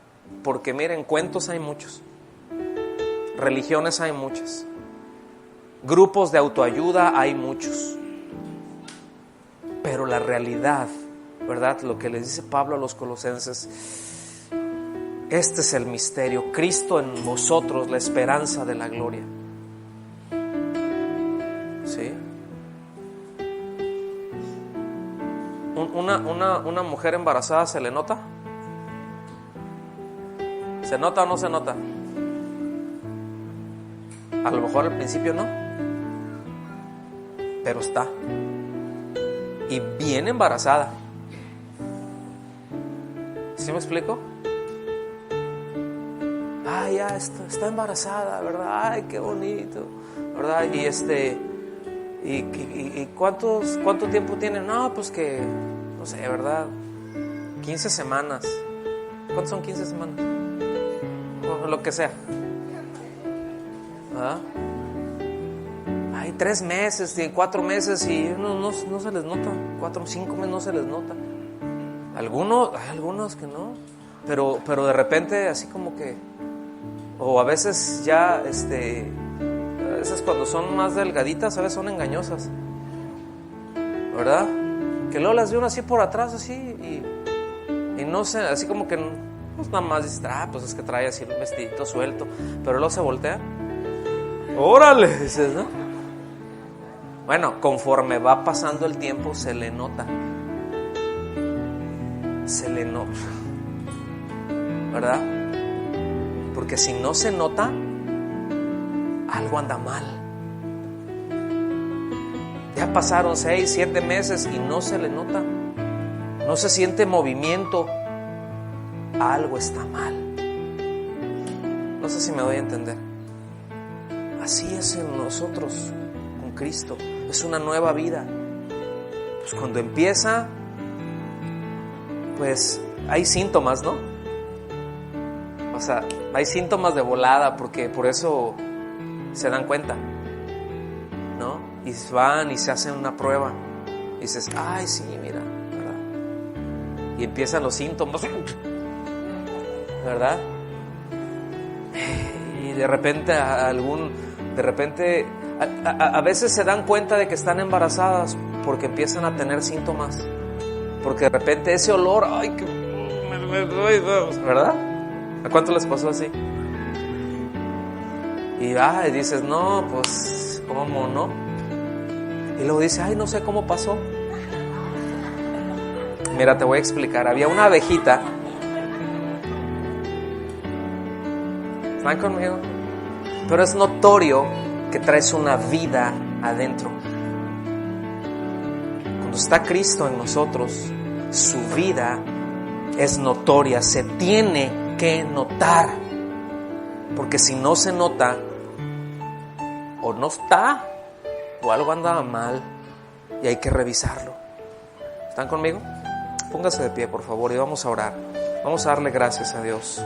Porque miren, cuentos hay muchos, religiones hay muchas, grupos de autoayuda hay muchos, pero la realidad, ¿verdad? Lo que les dice Pablo a los colosenses, este es el misterio: Cristo en vosotros, la esperanza de la gloria. ¿Sí? una mujer embarazada se le nota? ¿Se nota o no se nota? A lo mejor al principio no, pero está. Y bien embarazada. ¿Sí me explico? Ay, ya está embarazada, ¿verdad? Ay, qué bonito, ¿verdad? ¿Y cuánto tiempo tiene? No, pues que, no sé, ¿verdad? 15 semanas. ¿Cuántos son 15 semanas? O lo que sea. ¿Verdad? Hay 3 meses, 4 meses y no se les nota. 4 o 5 meses no se les nota. Hay algunos que no. Pero de repente así como que, o a veces ya, a veces cuando son más delgaditas, a veces son engañosas, ¿verdad? Que luego las de uno así por atrás, así, y no sé, así como que, pues nada más dices, pues es que trae así un vestidito suelto, pero luego se voltea. ¡Órale! Dices, ¿no? Bueno, conforme va pasando el tiempo, se le nota. ¿Verdad? Porque si no se nota, algo anda mal. Ya pasaron 6, 7 meses y no se le nota. No se siente movimiento. Algo está mal. No sé si me doy a entender. Así es en nosotros con Cristo. Es una nueva vida. Pues cuando empieza, pues hay síntomas, ¿no? O sea, hay síntomas de volada, porque por eso se dan cuenta, ¿no? Y van y se hacen una prueba y dices, ay, sí, mira, ¿verdad? Y empiezan los síntomas, ¿verdad? Y de repente a veces se dan cuenta de que están embarazadas porque empiezan a tener síntomas, porque de repente ese olor, ay, que ¿verdad? ¿A cuánto les pasó así? Y dices, no, pues, ¿cómo no? Y luego dice, ay, no sé cómo pasó. Mira, te voy a explicar. Había una abejita. ¿Están conmigo? Pero es notorio que traes una vida adentro. Cuando está Cristo en nosotros, su vida es notoria, se tiene que notar, porque si no se nota, o no está, o algo anda mal y hay que revisarlo. ¿Están conmigo? Póngase de pie, por favor, y vamos a orar. Vamos a darle gracias a Dios.